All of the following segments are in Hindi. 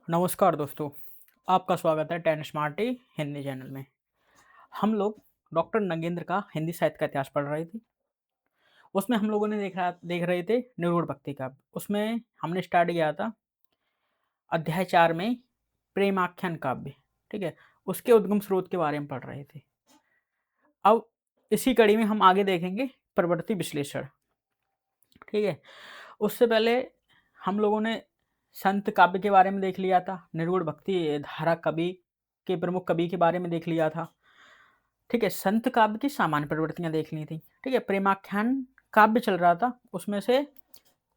नमस्कार दोस्तों, आपका स्वागत है 10 स्मार्टी हिंदी चैनल में। हम लोग डॉक्टर नगेंद्र का हिंदी साहित्य का इतिहास पढ़ रहे थे। उसमें हम लोगों ने देख रहे थे निरूढ़ भक्ति का। उसमें हमने स्टार्ट किया था अध्याय 4 में प्रेमाख्यान काव्य, ठीक है? उसके उद्गम स्रोत के बारे में पढ़ रहे थे। अब इसी कड़ी में हम आगे देखेंगे प्रवृत्ति विश्लेषण, ठीक है? उससे पहले हम लोगों ने संत काव्य के बारे में देख लिया था, निरूढ़ भक्ति धारा कवि के प्रमुख कवि के बारे में देख लिया था, ठीक है? संत काव्य की सामान्य प्रवृत्तियाँ देख ली थी, ठीक है? प्रेमाख्यान काव्य चल रहा था, उसमें से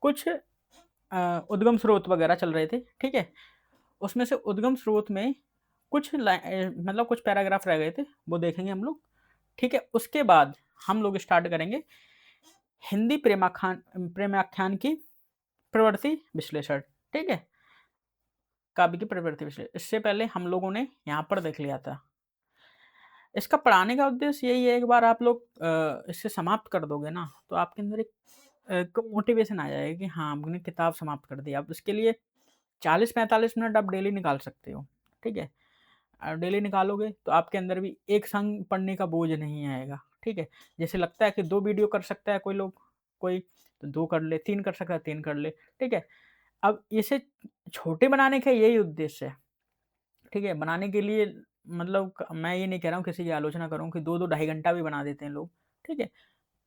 कुछ उद्गम स्रोत वगैरह चल रहे थे, ठीक है? उसमें से उद्गम स्रोत में मतलब कुछ पैराग्राफ रह गए थे, वो देखेंगे हम लोग, ठीक है? उसके बाद हम लोग स्टार्ट करेंगे हिंदी प्रेमाख्यान की प्रवृत्ति विश्लेषण, ठीक है? काव्य की प्रवृत्ति विश्लेषण। इससे पहले हम लोगों ने यहाँ पर देख लिया था। इसका पढ़ाने का उद्देश्य यही है, एक बार आप लोग इसे समाप्त कर दोगे ना, तो आपके अंदर एक मोटिवेशन आ जाएगा कि हाँ, हमने किताब समाप्त कर दी। अब इसके लिए 40-45 मिनट आप डेली निकाल सकते हो, ठीक है? डेली निकालोगे तो आपके अंदर भी एक संग पढ़ने का बोझ नहीं आएगा, ठीक है? जैसे लगता है कि 2 वीडियो कर सकता है कोई तो 2 कर ले, 3 कर सकता है 3 कर ले, ठीक है? अब इसे छोटे बनाने का यही उद्देश्य है, ठीक है? बनाने के लिए मतलब मैं ये नहीं कह रहा हूँ किसी की आलोचना करूँ कि 2-2 ढाई घंटा भी बना देते हैं लोग, ठीक है?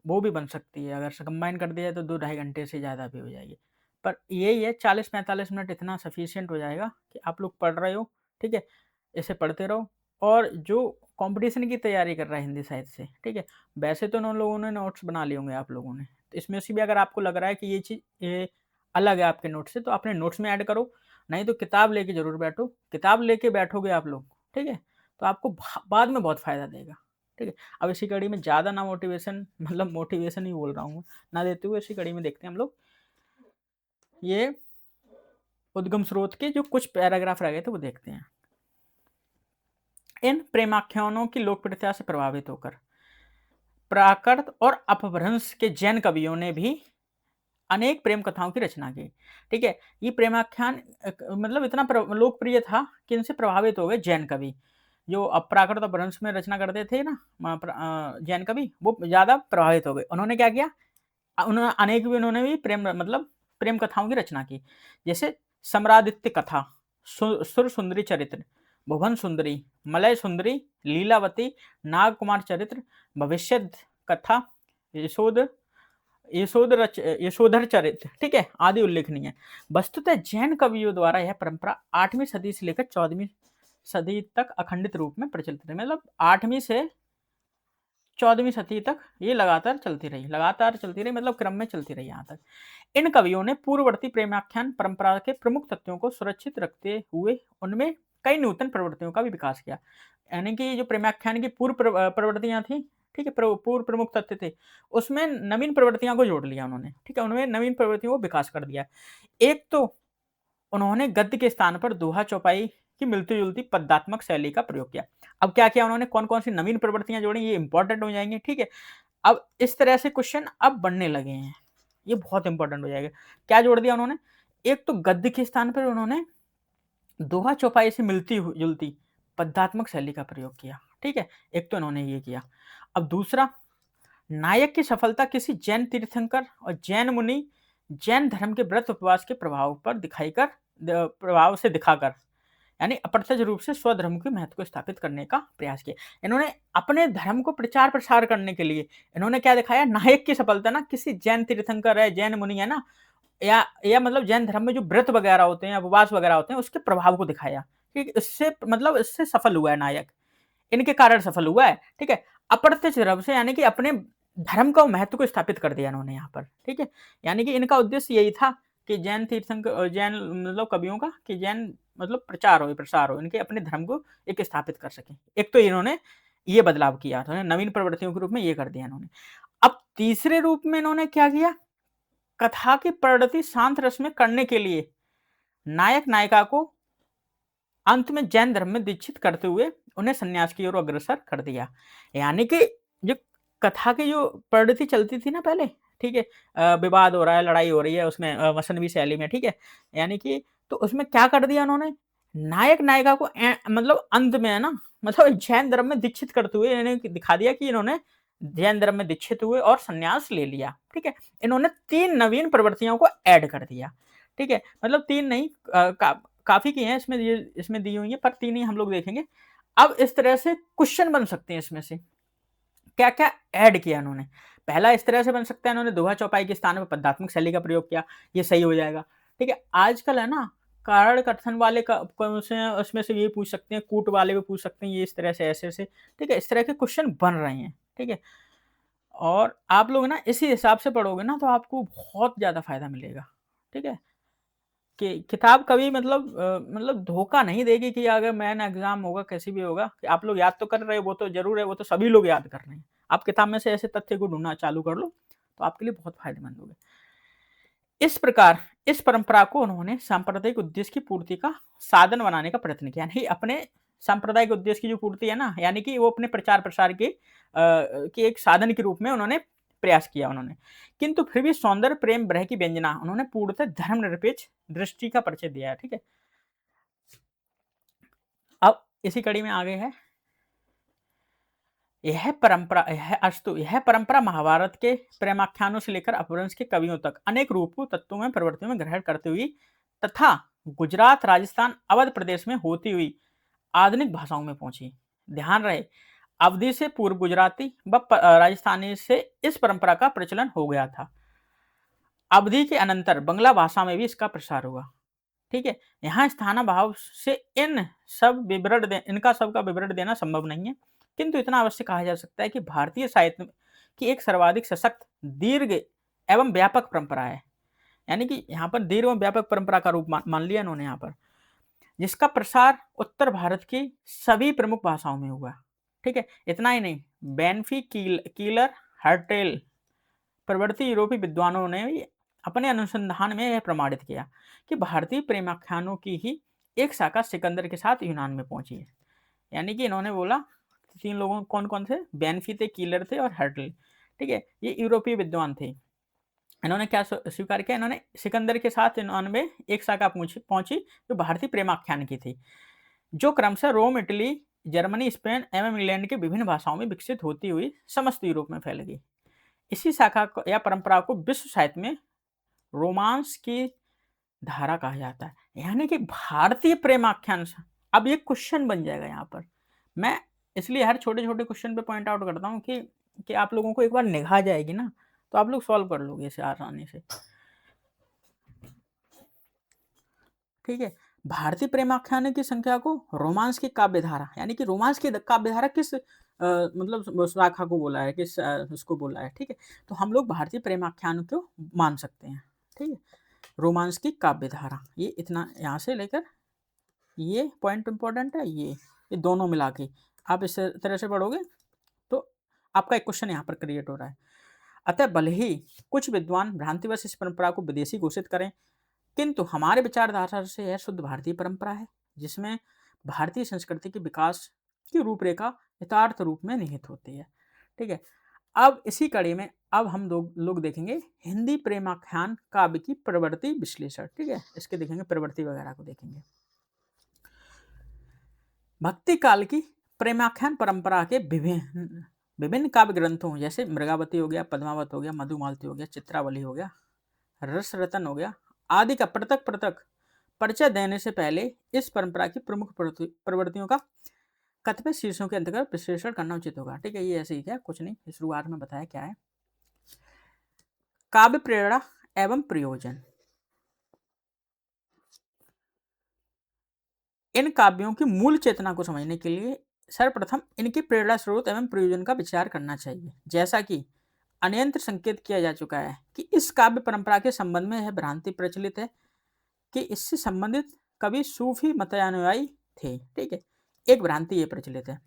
वो भी बन सकती है, अगर से कंबाइन कर दिया जाए तो 2 ढाई घंटे से ज़्यादा भी हो जाएगी। पर यही है 40-45 मिनट इतना सफिशिएंट हो जाएगा कि आप लोग पढ़ रहे हो, ठीक है? इसे पढ़ते रहो और जो कॉम्पिटिशन की तैयारी कर रहा है हिंदी साहित्य से, ठीक है? वैसे तो उन लोगों ने नोट्स बना लिए होंगे आप लोगों ने, तो इसमें से भी अगर आपको लग रहा है कि ये अलग है आपके नोट्स से, तो अपने नोट्स में ऐड करो, नहीं तो किताब लेके ज़रूर बैठो। किताब लेके बैठोगे आप लोग, ठीक है? तो आपको बाद में बहुत फ़ायदा देगा, ठीक है? अब इसी कड़ी में ज़्यादा ना मोटिवेशन मतलब मोटिवेशन ही बोल रहा हूँ, ना देते हुए इसी कड़ी में देखते हैं हम लोग, ये उद्गम स्रोत के जो कुछ पैराग्राफ रह गए थे वो देखते हैं। इन प्रेमाख्यानों की लोकप्रियता से प्रभावित होकर प्राकृत और अपभ्रंश के जैन कवियों ने भी अनेक प्रेम कथाओं की रचना की, ठीक है? ये प्रेमाख्यान मतलब इतना लोकप्रिय था कि इनसे प्रभावित हो गए जैन कवि। जो प्राकृत और अपभ्रंश में रचना करते थे ना जैन कवि, वो ज़्यादा प्रभावित हो गए। उन्होंने क्या किया? उन्होंने भी प्रेम कथाओं की रचना की। जैसे सम्रादित्य कथा, सुर सुंदरी चरित्र, भुवन सुंदरी, मलय सुंदरी, लीलावती, नाग कुमार चरित्र, भविष्य कथा, यशोद यशोधर चरित्र, ठीक है? आदि उल्लेखनीय है। वस्तुतः जैन कवियों द्वारा यह परंपरा 8वीं सदी से लेकर 14वीं सदी तक अखंडित रूप में प्रचलित रही। मतलब 8वीं से 14वीं सदी तक ये लगातार चलती रही, मतलब क्रम में चलती रही यहाँ तक। इन कवियों ने पूर्ववर्ती प्रेमाख्यान परंपरा के प्रमुख तथ्यों को सुरक्षित रखते हुए उनमें कई नूतन प्रवृत्तियों का भी विकास किया। यानी कि जो प्रेमाख्यान की पूर्व प्रवृत्तियां थी, ठीक है, पूर्व प्रमुख तथ्य थे, उसमें नवीन प्रवृत्तियों को जोड़ लिया उन्होंने, ठीक है? उन्होंने नवीन प्रवृत्तियों को विकास कर दिया। एक तो उन्होंने गद्य के स्थान पर दोहा चौपाई की मिलती-जुलती पद्यात्मक शैली का प्रयोग किया। अब क्या किया उन्होंने, कौन-कौन सी नवीन प्रवृत्तियाँ जोड़ी, ये इंपॉर्टेंट हो जाएँगे, ठीक है? अब इस तरह से क्वेश्चन अब बनने लगे हैं, ये बहुत इंपॉर्टेंट हो जाएगा। क्या जोड़ दिया उन्होंने? एक तो गद्य के स्थान पर उन्होंने दोहा चौपाई से मिलती-जुलती पद्यात्मक शैली का प्रयोग किया, ठीक है? एक तो इन्होंने ये किया। अब दूसरा, नायक की सफलता किसी जैन तीर्थंकर और जैन मुनि जैन धर्म के व्रत उपवास के प्रभाव से दिखाकर, यानी अप्रत्यक्ष रूप से स्वधर्म के महत्व को स्थापित करने का प्रयास किया। इन्होंने अपने धर्म को प्रचार प्रसार करने के लिए इन्होंने क्या दिखाया, नायक की सफलता ना किसी जैन तीर्थंकर है, जैन मुनि है ना, या मतलब जैन धर्म में जो व्रत वगैरह होते हैं, उपवास वगैरह होते हैं, उसके प्रभाव को दिखाया। ठीक है, इससे सफल हुआ है नायक, इनके कारण सफल हुआ है, ठीक है? अप्रत्यक्ष रूप से, यानी कि अपने धर्म का महत्व को स्थापित कर दिया इन्होंने यहाँ पर, ठीक है? यानी कि इनका उद्देश्य यही था कि जैन मतलब कवियों का, कि जैन मतलब प्रसार हो, इनके अपने धर्म को एक स्थापित कर सकें। एक तो इन्होंने ये बदलाव किया था, नवीन प्रवृत्तियों के रूप में ये कर दिया इन्होंने। अब तीसरे रूप में इन्होंने क्या किया? कथा की प्रवृत्ति शांत रस में करने के लिए नायक नायिका को अंत में जैन धर्म में दीक्षित करते हुए उन्हें सन्यास की ओर अग्रसर कर दिया। यानी कि जो कथा की जो प्रवृत्ति चलती थी ना पहले, ठीक है? विवाद हो रहा है, लड़ाई हो रही है उसमें मसनवी शैली में, ठीक है? यानी कि तो उसमें क्या कर दिया उन्होंने? नायक नायिका को मतलब अंत में है ना, मतलब जैन धर्म में दीक्षित करते हुए इन्होंने दिखा दिया कि इन्होंने जैन धर्म में दीक्षित हुए और संन्यास ले लिया। ठीक है, इन्होंने 3 नवीन प्रवृत्तियों को ऐड कर दिया। ठीक है, मतलब 3 नहीं, काफी की हैं इसमें, ये इसमें दी हुई है, पर 3 ही हम लोग देखेंगे। अब इस तरह से क्वेश्चन बन सकते हैं इसमें से क्या क्या ऐड किया इन्होंने। पहला इस तरह से बन सकता है, इन्होंने दोहा चौपाई के स्थान में पदात्मक शैली का प्रयोग किया, ये सही हो जाएगा। ठीक है, आजकल है ना कारण कथन वाले का उसमें से ये पूछ सकते हैं, कूट वाले भी पूछ सकते हैं, ये इस तरह से ऐसे ऐसे। ठीक है, इस तरह के क्वेश्चन बन रहे हैं। ठीक है, और आप लोग ना इसी हिसाब से पढ़ोगे ना तो आपको बहुत ज्यादा फायदा मिलेगा। ठीक है, कि किताब कभी मतलब धोखा नहीं देगी कि अगर मैन एग्जाम होगा कैसी भी होगा कि आप लोग याद तो कर रहे हो, वो तो जरूर है, वो तो सभी लोग याद कर रहे हैं। आप किताब में से ऐसे तथ्य को ढूंढना चालू कर लो तो आपके लिए बहुत फायदेमंद होगा। इस प्रकार इस परंपरा को उन्होंने सांप्रदायिक उद्देश्य की पूर्ति का साधन बनाने का प्रयत्न किया, यानी अपने सांप्रदायिक उद्देश्य की जो पूर्ति है ना, यानी कि वो अपने प्रचार प्रसार के एक साधन के रूप में उन्होंने प्रयास किया उन्होंने। किंतु फिर भी सौंदर्य प्रेम ब्रह की व्यंजना उन्होंने पूर्णतः धर्मनिरपेक्ष दृष्टि का परिचय दिया है। ठीक है, अब इसी कड़ी में आगे है, यह परंपरा महाभारत के प्रेमाख्यानों से लेकर अपभ्रंश के कवियों तक अनेक रूपों तत्वों में प्रवृत्तियों में ग्रहण करते हुई तथा गुजरात राजस्थान अवध प्रदेश में होती हुई आधुनिक भाषाओं में पहुंची। ध्यान रहे, अवधि से पूर्व गुजराती व राजस्थानी से इस परंपरा का प्रचलन हो गया था। अवधि के अनंतर बंगला भाषा में भी इसका प्रसार हुआ। ठीक है, यहाँ स्थानाभाव से इनका सबका विवरण देना संभव नहीं है, किंतु इतना अवश्य कहा जा सकता है कि भारतीय साहित्य की एक सर्वाधिक सशक्त, दीर्घ एवं व्यापक परंपरा है। यानी कि यहाँ पर दीर्घ एवं व्यापक परंपरा का रूप मान लिया इन्होंने यहाँ पर, जिसका प्रसार उत्तर भारत की सभी प्रमुख भाषाओं में हुआ। ठीक है, इतना ही नहीं, बेनफी कीलर हर्टेल प्रवृत्ति यूरोपीय विद्वानों ने भी अपने अनुसंधान में यह प्रमाणित किया कि भारतीय प्रेमाख्यानों की ही एक शाखा सिकंदर के साथ यूनान में पहुंची है। यानी कि इन्होंने बोला 3 लोगों, कौन कौन थे, बेनफी थे, कीलर थे और हर्टल। ठीक है, ये यूरोपीय विद्वान थे। इन्होंने क्या स्वीकार किया, इन्होंने सिकंदर के साथ यूनान में एक शाखा पहुंची जो भारतीय प्रेमाख्यान की थी, जो क्रमशः रोम, इटली, जर्मनी, स्पेन एवं इंग्लैंड के विभिन्न भाषाओं में विकसित होती हुई समस्त यूरोप में फैल गई। इसी शाखा या परंपरा को विश्व साहित्य में रोमांस की धारा कहा जाता है, यानी कि भारतीय प्रेमाख्यान। अब ये क्वेश्चन बन जाएगा यहाँ पर, मैं इसलिए हर छोटे छोटे क्वेश्चन पे पॉइंट आउट करता हूँ कि आप लोगों को एक बार निगाह जाएगी ना तो आप लोग सॉल्व कर लोगे इसे आसानी से। ठीक है, भारतीय प्रेमाख्यान की संख्या को रोमांस की काव्य धारा, यानी कि रोमांस की काव्य धारा किस मतलब शाखा को बोला है, किस उसको बोला है। ठीक है, तो हम लोग भारतीय प्रेमाख्यान को मान सकते हैं। ठीक है, रोमांस की काव्य धारा, ये इतना यहाँ से लेकर ये पॉइंट इंपॉर्टेंट है, ये दोनों मिला के आप इस तरह से पढ़ोगे तो आपका एक क्वेश्चन यहाँ पर क्रिएट हो रहा है। अतः भले ही कुछ विद्वान भ्रांतिवश इस परंपरा को विदेशी घोषित करें, किंतु हमारे विचारधारा से यह शुद्ध भारतीय परंपरा है, जिसमें भारतीय संस्कृति के विकास की रूपरेखा यथार्थ रूप में निहित होती है। ठीक है, अब इसी कड़ी में अब हम लोग देखेंगे हिंदी प्रेमाख्यान काव्य की प्रवृत्ति विश्लेषण। ठीक है, इसके देखेंगे प्रवृत्ति वगैरह को देखेंगे। भक्ति काल की प्रेमाख्यान परंपरा के विभिन्न काव्य ग्रंथों जैसे मृगावती हो गया, पद्मावत हो गया, मधुमालती हो गया, चित्रावली हो गया, रस रतन हो गया आदि का पृथक पृथक परिचय देने से पहले इस परंपरा की प्रमुख प्रवृत्तियों का कतिपय शीर्षों के अंतर्गत विश्लेषण करना उचित होगा। ठीक है, ये ऐसे ही क्या, कुछ नहीं, शुरुआत में बताया क्या है। काव्य प्रेरणा एवं प्रयोजन। इन काव्यों की मूल चेतना को समझने के लिए सर्वप्रथम इनके प्रेरणा स्रोत एवं प्रयोजन का विचार करना चाहिए। जैसा कि अन्यंत्र संकेत किया जा चुका है कि इस काव्य परंपरा के संबंध में यह भ्रांति प्रचलित है कि इससे संबंधित कवि सूफी मतानुयायी थे। ठीक है, एक भ्रांति ये प्रचलित है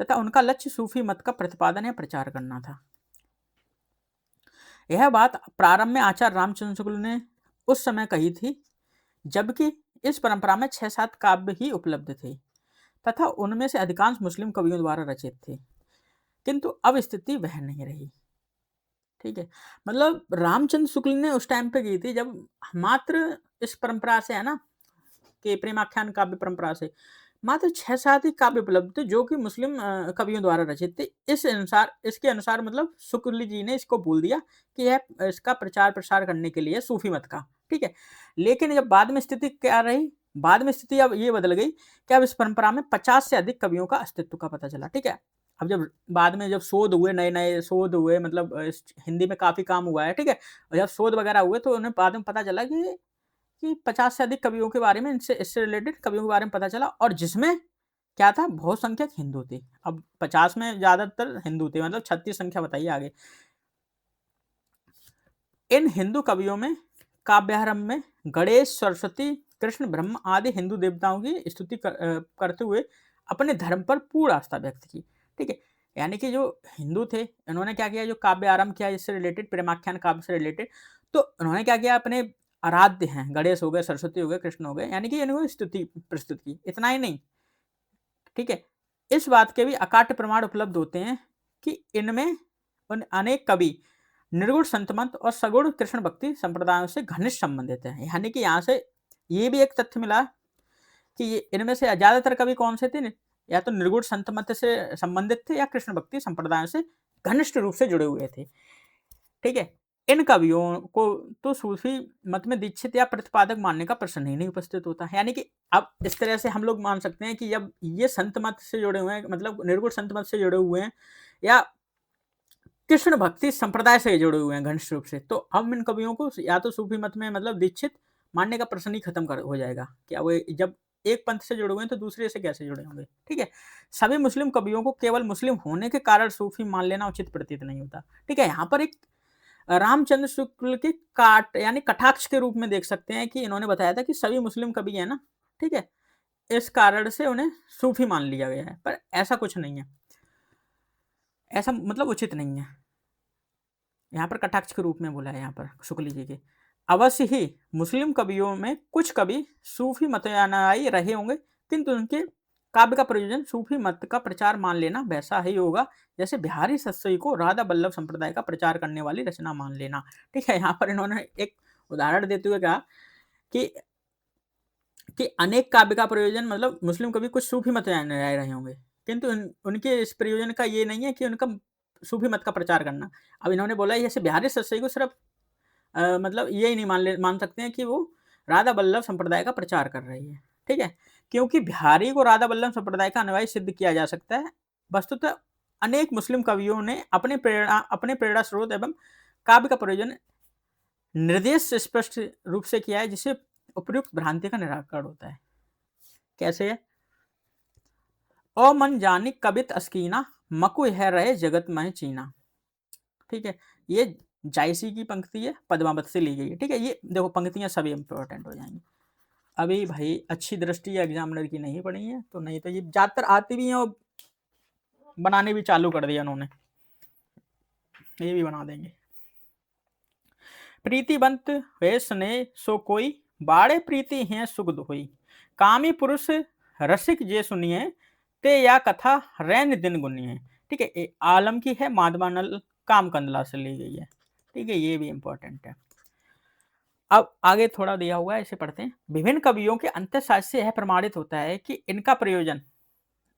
तथा उनका लक्ष्य सूफी मत का प्रतिपादन या प्रचार करना था। यह बात प्रारंभ में आचार्य रामचंद्र शुक्ल ने उस समय कही थी, जबकि इस परंपरा में 6-7 काव्य ही उपलब्ध थे तथा उनमें से अधिकांश मुस्लिम कवियों द्वारा रचित थे, किंतु अब स्थिति वह नहीं रही। ठीक है, मतलब रामचंद्र शुक्ल ने उस टाइम पे की थी जब मात्र इस परंपरा से है ना के प्रेमाख्यान काव्य परंपरा से मात्र 6-7 ही काव्य उपलब्ध थे जो कि मुस्लिम कवियों द्वारा रचित थे। इसके अनुसार मतलब शुक्ल जी ने इसको बोल दिया कि यह इसका प्रचार-प्रसार करने के लिए सूफी मत का, ठीक है? लेकिन जब बाद में स्थिति क्या रही? बाद में स्थिति अब ये बदल गई कि अब इस परंपरा में 50 से अधिक कवियों का अस्तित्व का पता चला, ठीक है? अब जब बाद में जब शोध हुए, नए-नए शोध हुए मतलब इस हिंदी में काफ़ी काम हुआ है, ठीक है? और जब शोध वगैरह हुए तो उन्हें बाद में पता चला कि 50 से अधिक कवियों के बारे में इससे रिलेटेड कवियों के बारे में पता चला और जिसमें क्या था बहुसंख्यक हिंदू थे। अब 50 में ज़्यादातर हिंदू थे मतलब 36 संख्या बताइए आगे। इन हिंदू कवियों में काव्यारंभ में गणेश, सरस्वती, कृष्ण, ब्रह्मा आदि हिंदू देवताओं की स्तुति करते हुए अपने धर्म पर पूर्ण आस्था व्यक्त की, ठीक है? यानी कि जो हिंदू थे इन्होंने क्या किया जो काव्य आरंभ किया इससे रिलेटेड प्रेमाख्यान काव्य से रिलेटेड तो उन्होंने क्या किया अपने आराध्य हैं गणेश हो गए, सरस्वती हो गए, कृष्ण हो गए यानी कि इनको स्तुति प्रस्तुत की। इतना ही नहीं, ठीक है? इस बात के भी अकाट्य प्रमाण उपलब्ध होते हैं कि इनमें उन अनेक कवि निर्गुण संतमत और सगुण कृष्ण भक्ति संप्रदायों से घनिष्ठ संबंधित हैं। यानी कि यहाँ से ये भी एक तथ्य मिला कि ये इनमें से ज़्यादातर कवि कौन से थे? या तो निर्गुण संतमत से संबंधित थे या कृष्ण भक्ति संप्रदायों से घनिष्ठ रूप से जुड़े हुए थे, ठीक है? इन कवियों को तो सूफी मत में दीक्षित या प्रतिपादक मानने का प्रश्न ही नहीं उपस्थित होता। यानी कि अब इस तरह से हम लोग मान सकते हैं कि जब ये संत मत से जुड़े हुए हैं मतलब निर्गुण संत मत से जुड़े हुए हैं या कृष्ण भक्ति संप्रदाय से जुड़े हुए हैं घनिष्ठ रूप से, तो हम इन कवियों को या तो सूफी मत में मतलब दीक्षित मानने का प्रश्न ही खत्म हो जाएगा। क्या वो जब एक पंथ से जुड़े हुए हैं तो दूसरे से कैसे जुड़े होंगे, ठीक है? सभी मुस्लिम कवियों को केवल मुस्लिम होने के कारण सूफी मान लेना उचित प्रतीत नहीं होता, ठीक है? यहाँ पर एक रामचंद्र शुक्ल के काट यानी कटाक्ष के रूप में देख सकते हैं कि इन्होंने बताया था कि सभी मुस्लिम कवि हैं ना, ठीक है? इस कारण से उन्हें सूफी मान लिया गया है, पर ऐसा कुछ नहीं है। ऐसा मतलब उचित नहीं है। यहाँ पर कटाक्ष के रूप में बोला है यहाँ पर शुक्ल जी के। अवश्य ही मुस्लिम कवियों में कुछ कवि सूफी मतयानुयायी रहे होंगे, किंतु उनके काव्य का प्रयोजन सूफी मत का प्रचार मान लेना वैसा ही होगा जैसे बिहारी सत्सई को राधा वल्लभ संप्रदाय का प्रचार करने वाली रचना मान लेना, ठीक है? यहाँ पर इन्होंने एक उदाहरण देते हुए कहा कि अनेक काव्य का प्रयोजन मतलब मुस्लिम कवि कुछ सूफी मतयानुयायी रहे होंगे, किंतु उनके इस प्रयोजन का ये नहीं है कि उनका सूफी मत का प्रचार करना। अब इन्होंने बोला जैसे बिहारी सत्सई को सिर्फ मतलब यही नहीं मान सकते हैं कि वो राधा वल्लभ संप्रदाय का प्रचार कर रही है, ठीक है? क्योंकि बिहारी को राधा वल्लभ संप्रदाय का अनुयायी सिद्ध किया जा सकता है। वस्तुतः अनेक मुस्लिम कवियों ने अपने प्रेरणा स्रोत एवं काव्य का प्रयोजन निर्देश से स्पष्ट रूप से किया है जिससे उपयुक्त भ्रांति का निराकरण होता है। कैसे है? ओ मन जानी कबित अस्कीना मकु है रहे जगत में चीना, ठीक है? ये जायसी की पंक्ति है, पद्मावत से ली गई है, ठीक है? ये देखो पंक्तियां सभी इंपॉर्टेंट हो जाएंगी। अभी भाई अच्छी दृष्टि एग्जामिनर की नहीं पड़ी है तो नहीं तो ये ज्यादातर आती भी हैं और बनाने भी चालू कर दिया उन्होंने, ये भी बना देंगे। प्रीतिवंत वे स्नेह सो कोई बाड़े प्रीति हैं सुख दोई कामी पुरुष रसिक जे सुनिए ते या कथा रैन दिन गुनिए, ठीक है? ये आलम की है, माधवानल काम कंदला से ली गई है, ठीक है? ये भी इंपॉर्टेंट है। अब आगे थोड़ा दिया हुआ है इसे पढ़ते हैं। विभिन्न कवियों के अंतःसाहित्य से यह प्रमाणित होता है कि इनका प्रयोजन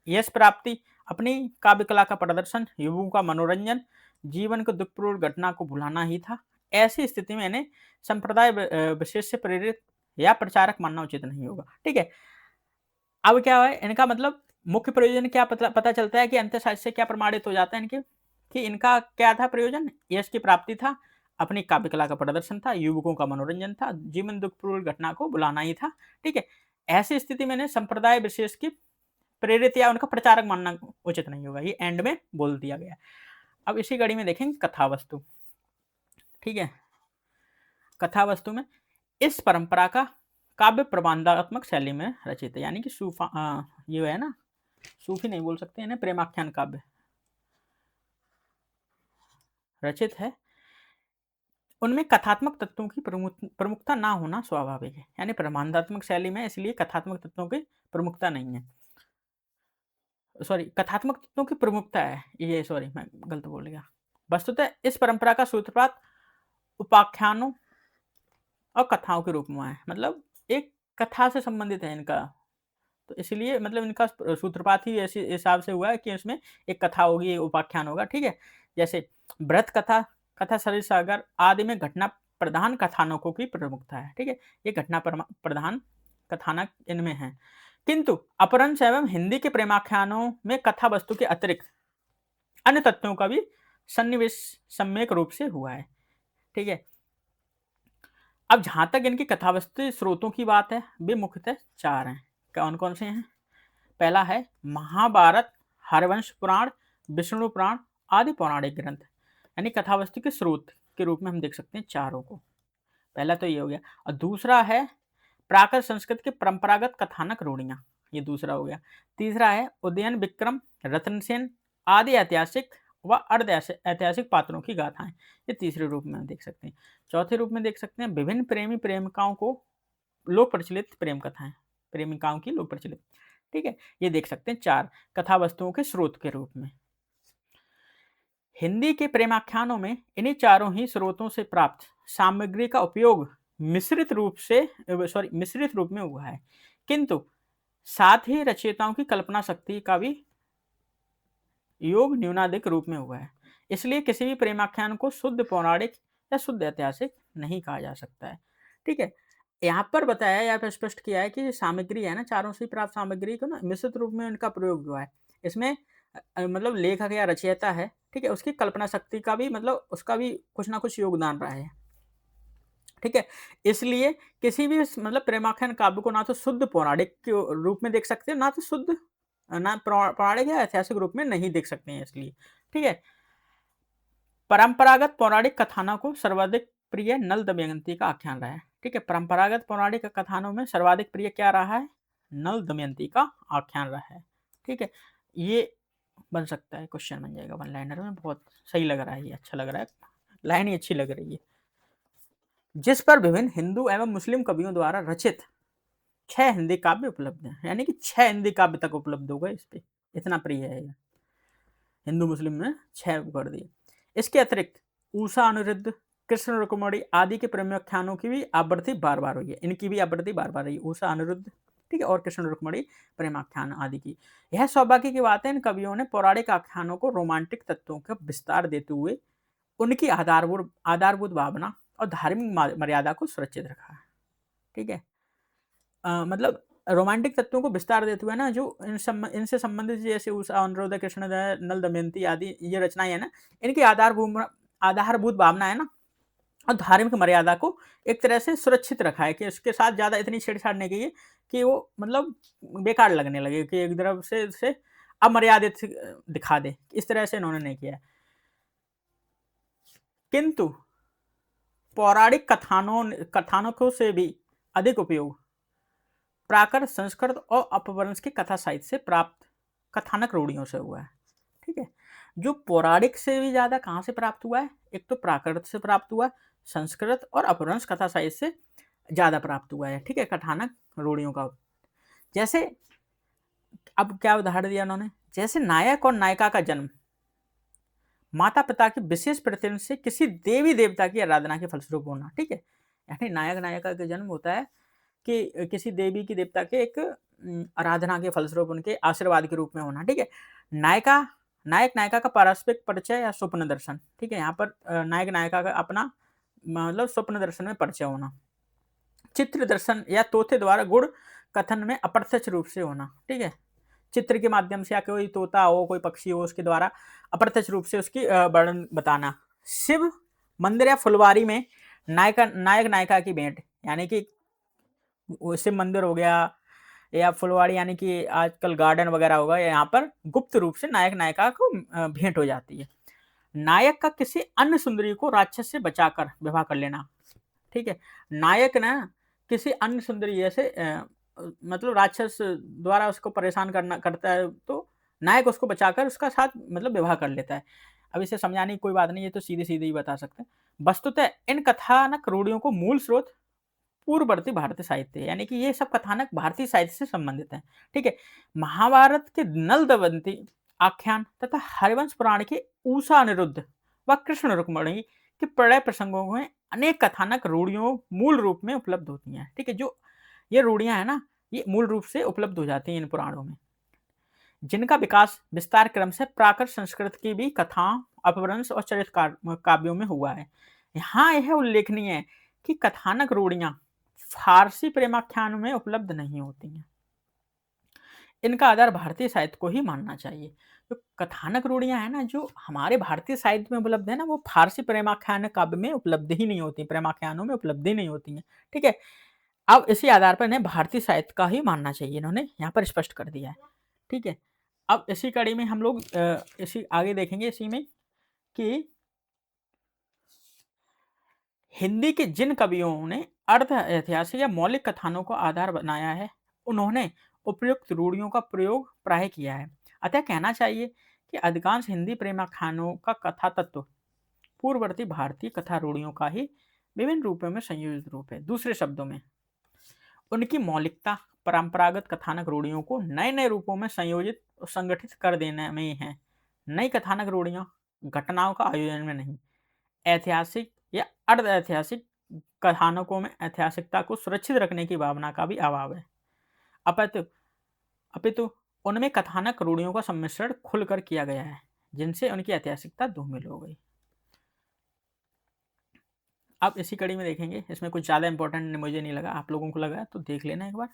यश प्राप्ति, अपनी काव्य कला का प्रदर्शन, युवकों का मनोरंजन, जीवन को दुखपूर्ण घटना को भुलाना ही था। ऐसी स्थिति में इन्हें संप्रदाय विशेष से प्रेरित या प्रचारक मानना उचित नहीं होगा, ठीक है? अब क्या है इनका मतलब मुख्य प्रयोजन क्या पता चलता है कि अंतःसाहित्य से क्या प्रमाणित हो जाता है इनके कि इनका क्या था प्रयोजन? यश की प्राप्ति था, अपनी काव्य कला का प्रदर्शन था, युवकों का मनोरंजन था, जीवन दुखपूर्ण घटना को बुलाना ही था, ठीक है? ऐसी स्थिति में इन्हें संप्रदाय विशेष की प्रेरित या उनका प्रचारक मानना उचित नहीं होगा, ये एंड में बोल दिया गया। अब इसी कड़ी में देखेंगे कथा वस्तु, ठीक है? कथा वस्तु में इस परंपरा का काव्य प्रबंधात्मक शैली में रचित है, यानी कि ये है ना सूफी नहीं बोल सकते इन्हें, प्रेमाख्यान काव्य रचित है। उनमें कथात्मक तत्वों की प्रमुखता ना होना स्वाभाविक है, यानी प्रबंधात्मक शैली में इसलिए कथात्मक तत्वों की प्रमुखता नहीं है, सॉरी कथात्मक तत्वों की प्रमुखता है, ये सॉरी मैं गलत बोल गया। वस्तुतः इस परंपरा का सूत्रपात उपाख्यानों और कथाओं के रूप में है, मतलब एक कथा से संबंधित है इनका। तो इसलिए मतलब इनका सूत्रपात ही ऐसे हिसाब से हुआ है कि इसमें एक कथा होगी, एक उपाख्यान होगा, ठीक है? जैसे व्रत कथा, कथा सरिसागर आदि में घटना प्रधान कथानकों की प्रमुखता है, ठीक है? ये घटना प्रधान कथानक इनमें हैं। किंतु अपभ्रंश एवं हिंदी के प्रेमाख्यानों में कथा वस्तु के अतिरिक्त अन्य तथ्यों का भी सन्निवेश सम्यक रूप से हुआ है, ठीक है? अब जहां तक इनकी कथावस्तु स्रोतों की बात है, वे मुख्यतः 4 हैं। कौन-कौन से हैं? पहला है महाभारत, हरवंश पुराण, विष्णु पुराण आदि पौराणिक ग्रंथ। यानी कथावस्तु के स्रोत के रूप में हम देख सकते हैं चारों को। पहला तो ये हो गया और दूसरा है प्राकृत संस्कृत के परंपरागत कथानक रूढ़ियां, ये दूसरा हो गया। तीसरा है उदयन विक्रम, रतनसेन आदि ऐतिहासिक व अर्ध ऐतिहासिक पात्रों की गाथाएं, ये तीसरे रूप में हम देख सकते हैं। चौथे रूप में देख सकते हैं विभिन्न प्रेमी प्रेमिकाओं को लोक प्रचलित प्रेम कथाएं, प्रेमिकाओं की लोक प्रचलित, ठीक है? ये देख सकते हैं 4 कथा वस्तुओं के स्रोत के रूप में। हिंदी के प्रेमाख्यानों में इन्हीं चारों ही स्रोतों से प्राप्त सामग्री का उपयोग मिश्रित रूप में हुआ है, किंतु साथ ही रचयिताओं की कल्पना शक्ति का भी योग न्यूनाधिक रूप में हुआ है। इसलिए किसी भी प्रेमाख्यान को शुद्ध पौराणिक या शुद्ध ऐतिहासिक नहीं कहा जा सकता है, ठीक है? यहाँ पर बताया या फिर स्पष्ट किया है कि सामग्री है ना, चारों से प्राप्त सामग्री को ना मिश्रित रूप में इनका प्रयोग हुआ है। इसमें मतलब लेखक या रचयिता है, ठीक है? उसकी कल्पना शक्ति का भी मतलब उसका भी कुछ ना कुछ योगदान रहा है, ठीक है? इसलिए किसी भी मतलब प्रेमाख्यान काव्य को ना तो शुद्ध पौराणिक के रूप में देख सकते हैं, ना तो शुद्ध ना पौराणिक या ऐतिहासिक रूप में नहीं देख सकते हैं इसलिए, ठीक है? परंपरागत पौराणिक कथानों को सर्वाधिक प्रिय नल दमयंती का आख्यान रहा है, ठीक है? परंपरागत पौराणिक कथानों में सर्वाधिक प्रिय क्या रहा है? नल दमयंती का आख्यान रहा है, ठीक है? ये बन सकता है, क्वेश्चन बन जाएगा वन लाइनर में, बहुत सही लग रहा है, ये अच्छा लग रहा है, लाइन ही अच्छी लग रही है। जिस पर विभिन्न हिंदू एवं मुस्लिम कवियों द्वारा रचित 6 हिंदी काव्य उपलब्ध हैं, यानी कि 6 हिंदी काव्य तक उपलब्ध हो गए इस पे, इतना प्रिय है ये। हिंदू मुस्लिम में 6 कर दिए। इसके अतिरिक्त ऊषा अनिरुद्ध, कृष्ण रुक्मणी आदि के प्रेमाख्यानों की भी आवृत्ति बार-बार हुई है, इनकी भी आवृत्ति बार-बार हुई है, ऊषा अनिरुद्ध, ठीक है? और कृष्ण रुक्मणी प्रेमाख्यान आदि की। यह सौभाग्य की बात है, इन कवियों ने पौराणिक आख्यानों को रोमांटिक तत्वों का विस्तार देते हुए उनकी आधारभूत भावना और धार्मिक मर्यादा को सुरक्षित रखा है, ठीक है? मतलब रोमांटिक तत्वों को विस्तार देते हुए ना, जो इनसे संबंधित जैसे उषा अनिरुद्ध, कृष्ण नल दमयंती आदि ये रचनाएं है ना, इनकी आधारभूत भावना है ना और धार्मिक मर्यादा को एक तरह से सुरक्षित रखा है कि उसके साथ ज़्यादा इतनी छेड़छाड़ नहीं की है कि वो मतलब बेकार लगने लगे, कि एक तरफ से अमर्यादित दिखा दे, इस तरह से इन्होंने नहीं किया है। किंतु पौराणिक कथानकों से भी अधिक उपयोग प्राकृत संस्कृत और अपभ्रंश की कथा साहित्य से प्राप्त कथानक रूढ़ियों से हुआ है, ठीक है? जो पौराणिक से भी ज़्यादा कहाँ से प्राप्त हुआ है? एक तो प्राकृत से प्राप्त हुआ, संस्कृत और अपभ्रंश कथा साहित्य से ज़्यादा प्राप्त हुआ है, ठीक है? कथानक रूढ़ियों का। जैसे अब क्या उदाहरण दिया उन्होंने? जैसे नायक और नायिका का जन्म माता-पिता के विशेष प्रतिनिधि से किसी देवी-देवता की आराधना के फलस्वरूप होना, ठीक है? यानी नायक-नायिका का जन्म होता है कि किसी देवी की देवता के एक आराधना के फलस्वरूप उनके आशीर्वाद के रूप में होना, ठीक है? नायक-नायिका का पारस्परिक परिचय या स्वप्न दर्शन, ठीक है? यहाँ पर नायक-नायिका का अपना मतलब स्वप्न दर्शन में परिचय होना। चित्र दर्शन या तोते द्वारा गुण कथन में अप्रत्यक्ष रूप से होना, ठीक है? चित्र के माध्यम से या कोई तोता हो, कोई पक्षी हो, उसके द्वारा अप्रत्यक्ष रूप से उसकी वर्णन बताना। शिव मंदिर या फुलवारी में नायक-नायिका की भेंट, यानी कि शिव मंदिर हो गया या फुलवाड़ी, यानी कि आजकल गार्डन वगैरह होगा, यहाँ पर गुप्त रूप से नायक-नायिका को भेंट हो जाती है। नायक का किसी अन्य सुंदरी को राक्षस से बचाकर विवाह कर लेना, ठीक है? नायक ना किसी अन्य सुंदरी जैसे मतलब राक्षस द्वारा उसको परेशान करता है, तो नायक उसको बचाकर उसका साथ मतलब विवाह कर लेता है। अब इसे समझाने की कोई बात नहीं, ये तो सीधे-सीधे ही बता सकते हैं। वस्तुतः इन कथानक रूढ़ियों को मूल स्रोत पूर्ववर्ती भारतीय साहित्य है, यानी कि ये सब कथानक भारतीय साहित्य से संबंधित हैं, ठीक है? महाभारत के नल दमयंती आख्यान तथा हरिवंश पुराण के ऊषा अनिरुद्ध व कृष्ण रुक्मणी के प्रणय प्रसंगों में अनेक कथानक रूढ़ियों मूल रूप में उपलब्ध होती हैं, ठीक है? जो ये रूढ़ियाँ है ना, ये मूल रूप से उपलब्ध हो जाती हैं इन पुराणों में, जिनका विकास विस्तार क्रम से प्राकृत संस्कृत की भी कथाओं, अपभ्रंश और चरित्र काव्यों में हुआ है। यहाँ यह उल्लेखनीय है कि कथानक रूढ़ियाँ फारसी प्रेमाख्यानों में उपलब्ध नहीं होती हैं। इनका आधार भारतीय साहित्य को ही मानना चाहिए। जो कथानक रूढ़ियाँ हैं ना, जो हमारे भारतीय साहित्य में उपलब्ध है ना, वो फारसी प्रेमाख्यान काव्य में उपलब्ध ही नहीं होती, प्रेमाख्यानों में उपलब्ध ही नहीं होती हैं। ठीक है? अब इसी आधार पर इन्हें भारतीय साहित्य का ही मानना चाहिए, इन्होंने यहाँ पर स्पष्ट कर दिया है। ठीक है? अब इसी कड़ी में हम लोग इसी आगे देखेंगे इसी में कि हिंदी के जिन कवियों ने अर्ध ऐतिहासिक या मौलिक कथानों को आधार बनाया है, उन्होंने उपयुक्त रूढ़ियों का प्रयोग प्राय किया है। अतः कहना चाहिए कि अधिकांश हिंदी प्रेमाख्यानों का कथा तत्व पूर्ववर्ती भारतीय कथा रूढ़ियों का ही विभिन्न रूपों में संयोजित रूप है। दूसरे शब्दों में उनकी मौलिकता परंपरागत कथानक रूढ़ियों को नए नए रूपों में संयोजित और संगठित कर देने में है। नई कथानक रूढ़ियां घटनाओं का आयोजन में नहीं, ऐतिहासिक या अर्ध ऐतिहासिक कथानकों में ऐतिहासिकता को सुरक्षित रखने की भावना का भी अभाव है। अपितु अपितु उनमें कथानक रूढ़ियों का सम्मिश्रण खुलकर किया गया है, जिनसे उनकी ऐतिहासिकता धूमिल हो गई। अब इसी कड़ी में देखेंगे, इसमें कुछ ज़्यादा इंपॉर्टेंट मुझे नहीं लगा, आप लोगों को लगा तो देख लेना एक बार।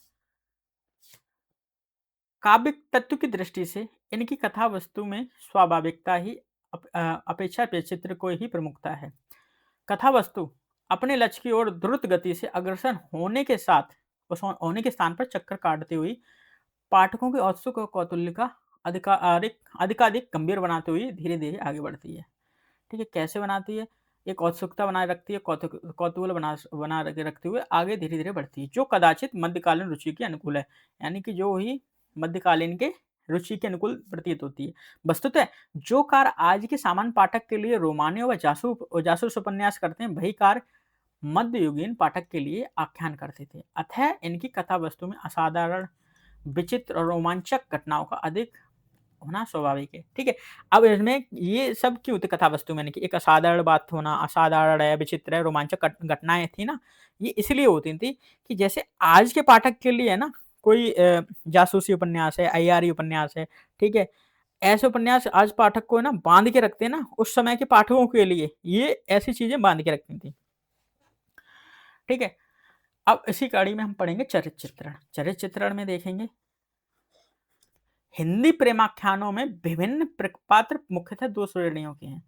काव्यिक तत्व की दृष्टि से इनकी कथा वस्तु में स्वाभाविकता ही अपेक्षा चित्र को ही प्रमुखता है। कथा वस्तु अपने लक्ष्य की ओर द्रुत गति से अग्रसर होने के साथ उस होने के स्थान पर चक्कर काटते हुए पाठकों के औत्सुक और कौतूहल का अधिकाधिक गंभीर बनाते हुए धीरे धीरे आगे बढ़ती है। ठीक है? कैसे बनाती है? एक औत्सुकता बनाए रखती है, कौतूहल बना के रखते हुए आगे धीरे धीरे बढ़ती है, जो कदाचित मध्यकालीन रुचि के अनुकूल है, यानी कि जो ही मध्यकालीन के रुचि के अनुकूल प्रतीत होती है। वस्तुतः जो कार्य आज के सामान्य पाठक के लिए रोमानी व जासूस उपन्यास करते हैं, वही कार्य मध्ययुगीन पाठक के लिए आख्यान करते थे। अतः इनकी कथा वस्तु में असाधारण, विचित्र और रोमांचक घटनाओं का अधिक होना स्वाभाविक है। ठीक है? अब इसमें ये सब क्यों थे कथा वस्तु में, कि एक असाधारण बात होना, असाधारण है, विचित्र है, रोमांचक घटनाएँ थी ना, ये इसलिए होती थी कि जैसे आज के पाठक के लिए है ना, कोई जासूसी उपन्यास है, अय्यारी उपन्यास है, ठीक है? ऐसे उपन्यास आज पाठक को है ना बाँध के रखते हैं ना, उस समय के पाठकों के लिए ये ऐसी चीज़ें बाँध के रखती थी। ठीक है? अब इसी कड़ी में हम पढ़ेंगे चरित्र चित्रण। चरित्र चित्रण में देखेंगे हिंदी प्रेमाख्यानों में विभिन्न पात्र मुख्यतः दो श्रेणियों के हैं।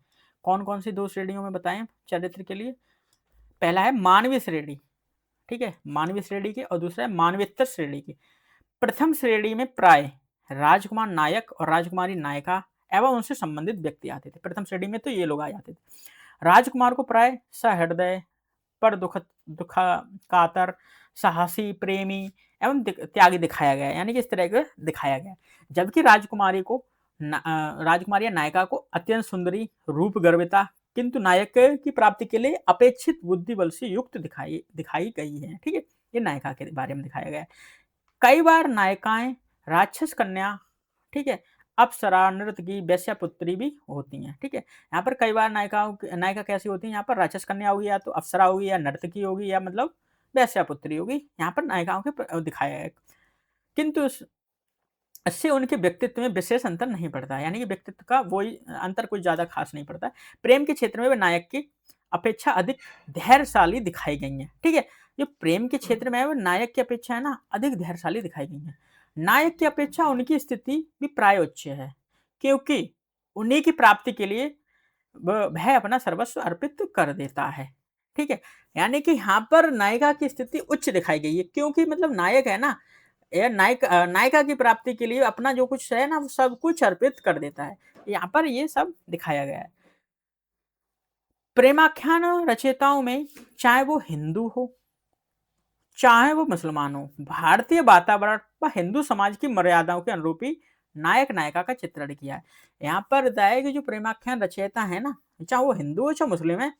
कौन कौन सी दो श्रेणियों में बताएं चरित्र के लिए? पहला है मानवीय श्रेणी, ठीक है, मानवीय श्रेणी की, और दूसरा है मानवेतर श्रेणी की। प्रथम श्रेणी में प्राय राजकुमार नायक और राजकुमारी नायिका एवं उनसे संबंधित व्यक्ति आते थे। प्रथम श्रेणी में तो ये लोग आ जाते थे। राजकुमार को प्राय सहृदय, पर दुखा कातर, साहसी, प्रेमी एवं त्यागी दिखाया गया है, यानी कि इस तरह का दिखाया गया है। जबकि राजकुमारी या नायिका को अत्यंत सुंदरी, रूप गर्विता, किंतु नायक की प्राप्ति के लिए अपेक्षित बुद्धि बल से युक्त दिखाई गई है। ठीक है? ये नायिका के बारे में दिखाया गया है। कई बार नायिकाएं राक्षस कन्या, ठीक है, अप्सरा, नर्तकी, वेश्या पुत्री भी होती हैं। ठीक है? यहाँ पर कई बार नायिका कैसी होती है? यहाँ पर राक्षस कन्या होगी, या तो अप्सरा होगी, या नर्तकी होगी, या मतलब वेश्या पुत्री होगी। यहाँ पर नायिकाओं के दिखाया है, किंतु इससे उनके व्यक्तित्व में विशेष अंतर नहीं पड़ता है, यानी कि व्यक्तित्व का वही अंतर कुछ ज़्यादा खास नहीं पड़ता है। प्रेम के क्षेत्र में वे नायक की अपेक्षा अधिक धैर्यशाली दिखाई गई हैं। ठीक है? जो प्रेम के क्षेत्र में है, वो नायक की अपेक्षा है ना अधिक धैर्यशाली दिखाई गई हैं। नायक की अपेक्षा उनकी स्थिति भी प्राय उच्च है, क्योंकि उन्हीं की प्राप्ति के लिए वह अपना सर्वस्व अर्पित कर देता है। ठीक है? यानी कि यहाँ पर नायिका की स्थिति उच्च दिखाई गई है, क्योंकि मतलब नायक है ना, नायिका की प्राप्ति के लिए अपना जो कुछ है ना, वो सब कुछ अर्पित कर देता है। यहाँ पर ये सब दिखाया गया है। प्रेमाख्यान रचयिताओं में चाहे वो हिंदू हो, चाहे वो मुसलमान हो, भारतीय वातावरण व हिंदू समाज की मर्यादाओं के अनुरूप ही नायक नायिका का चित्रण किया है। यहाँ पर बताया कि जो प्रेमाख्यान रचयिता है ना, चाहे वो हिंदू हो चाहे मुस्लिम है,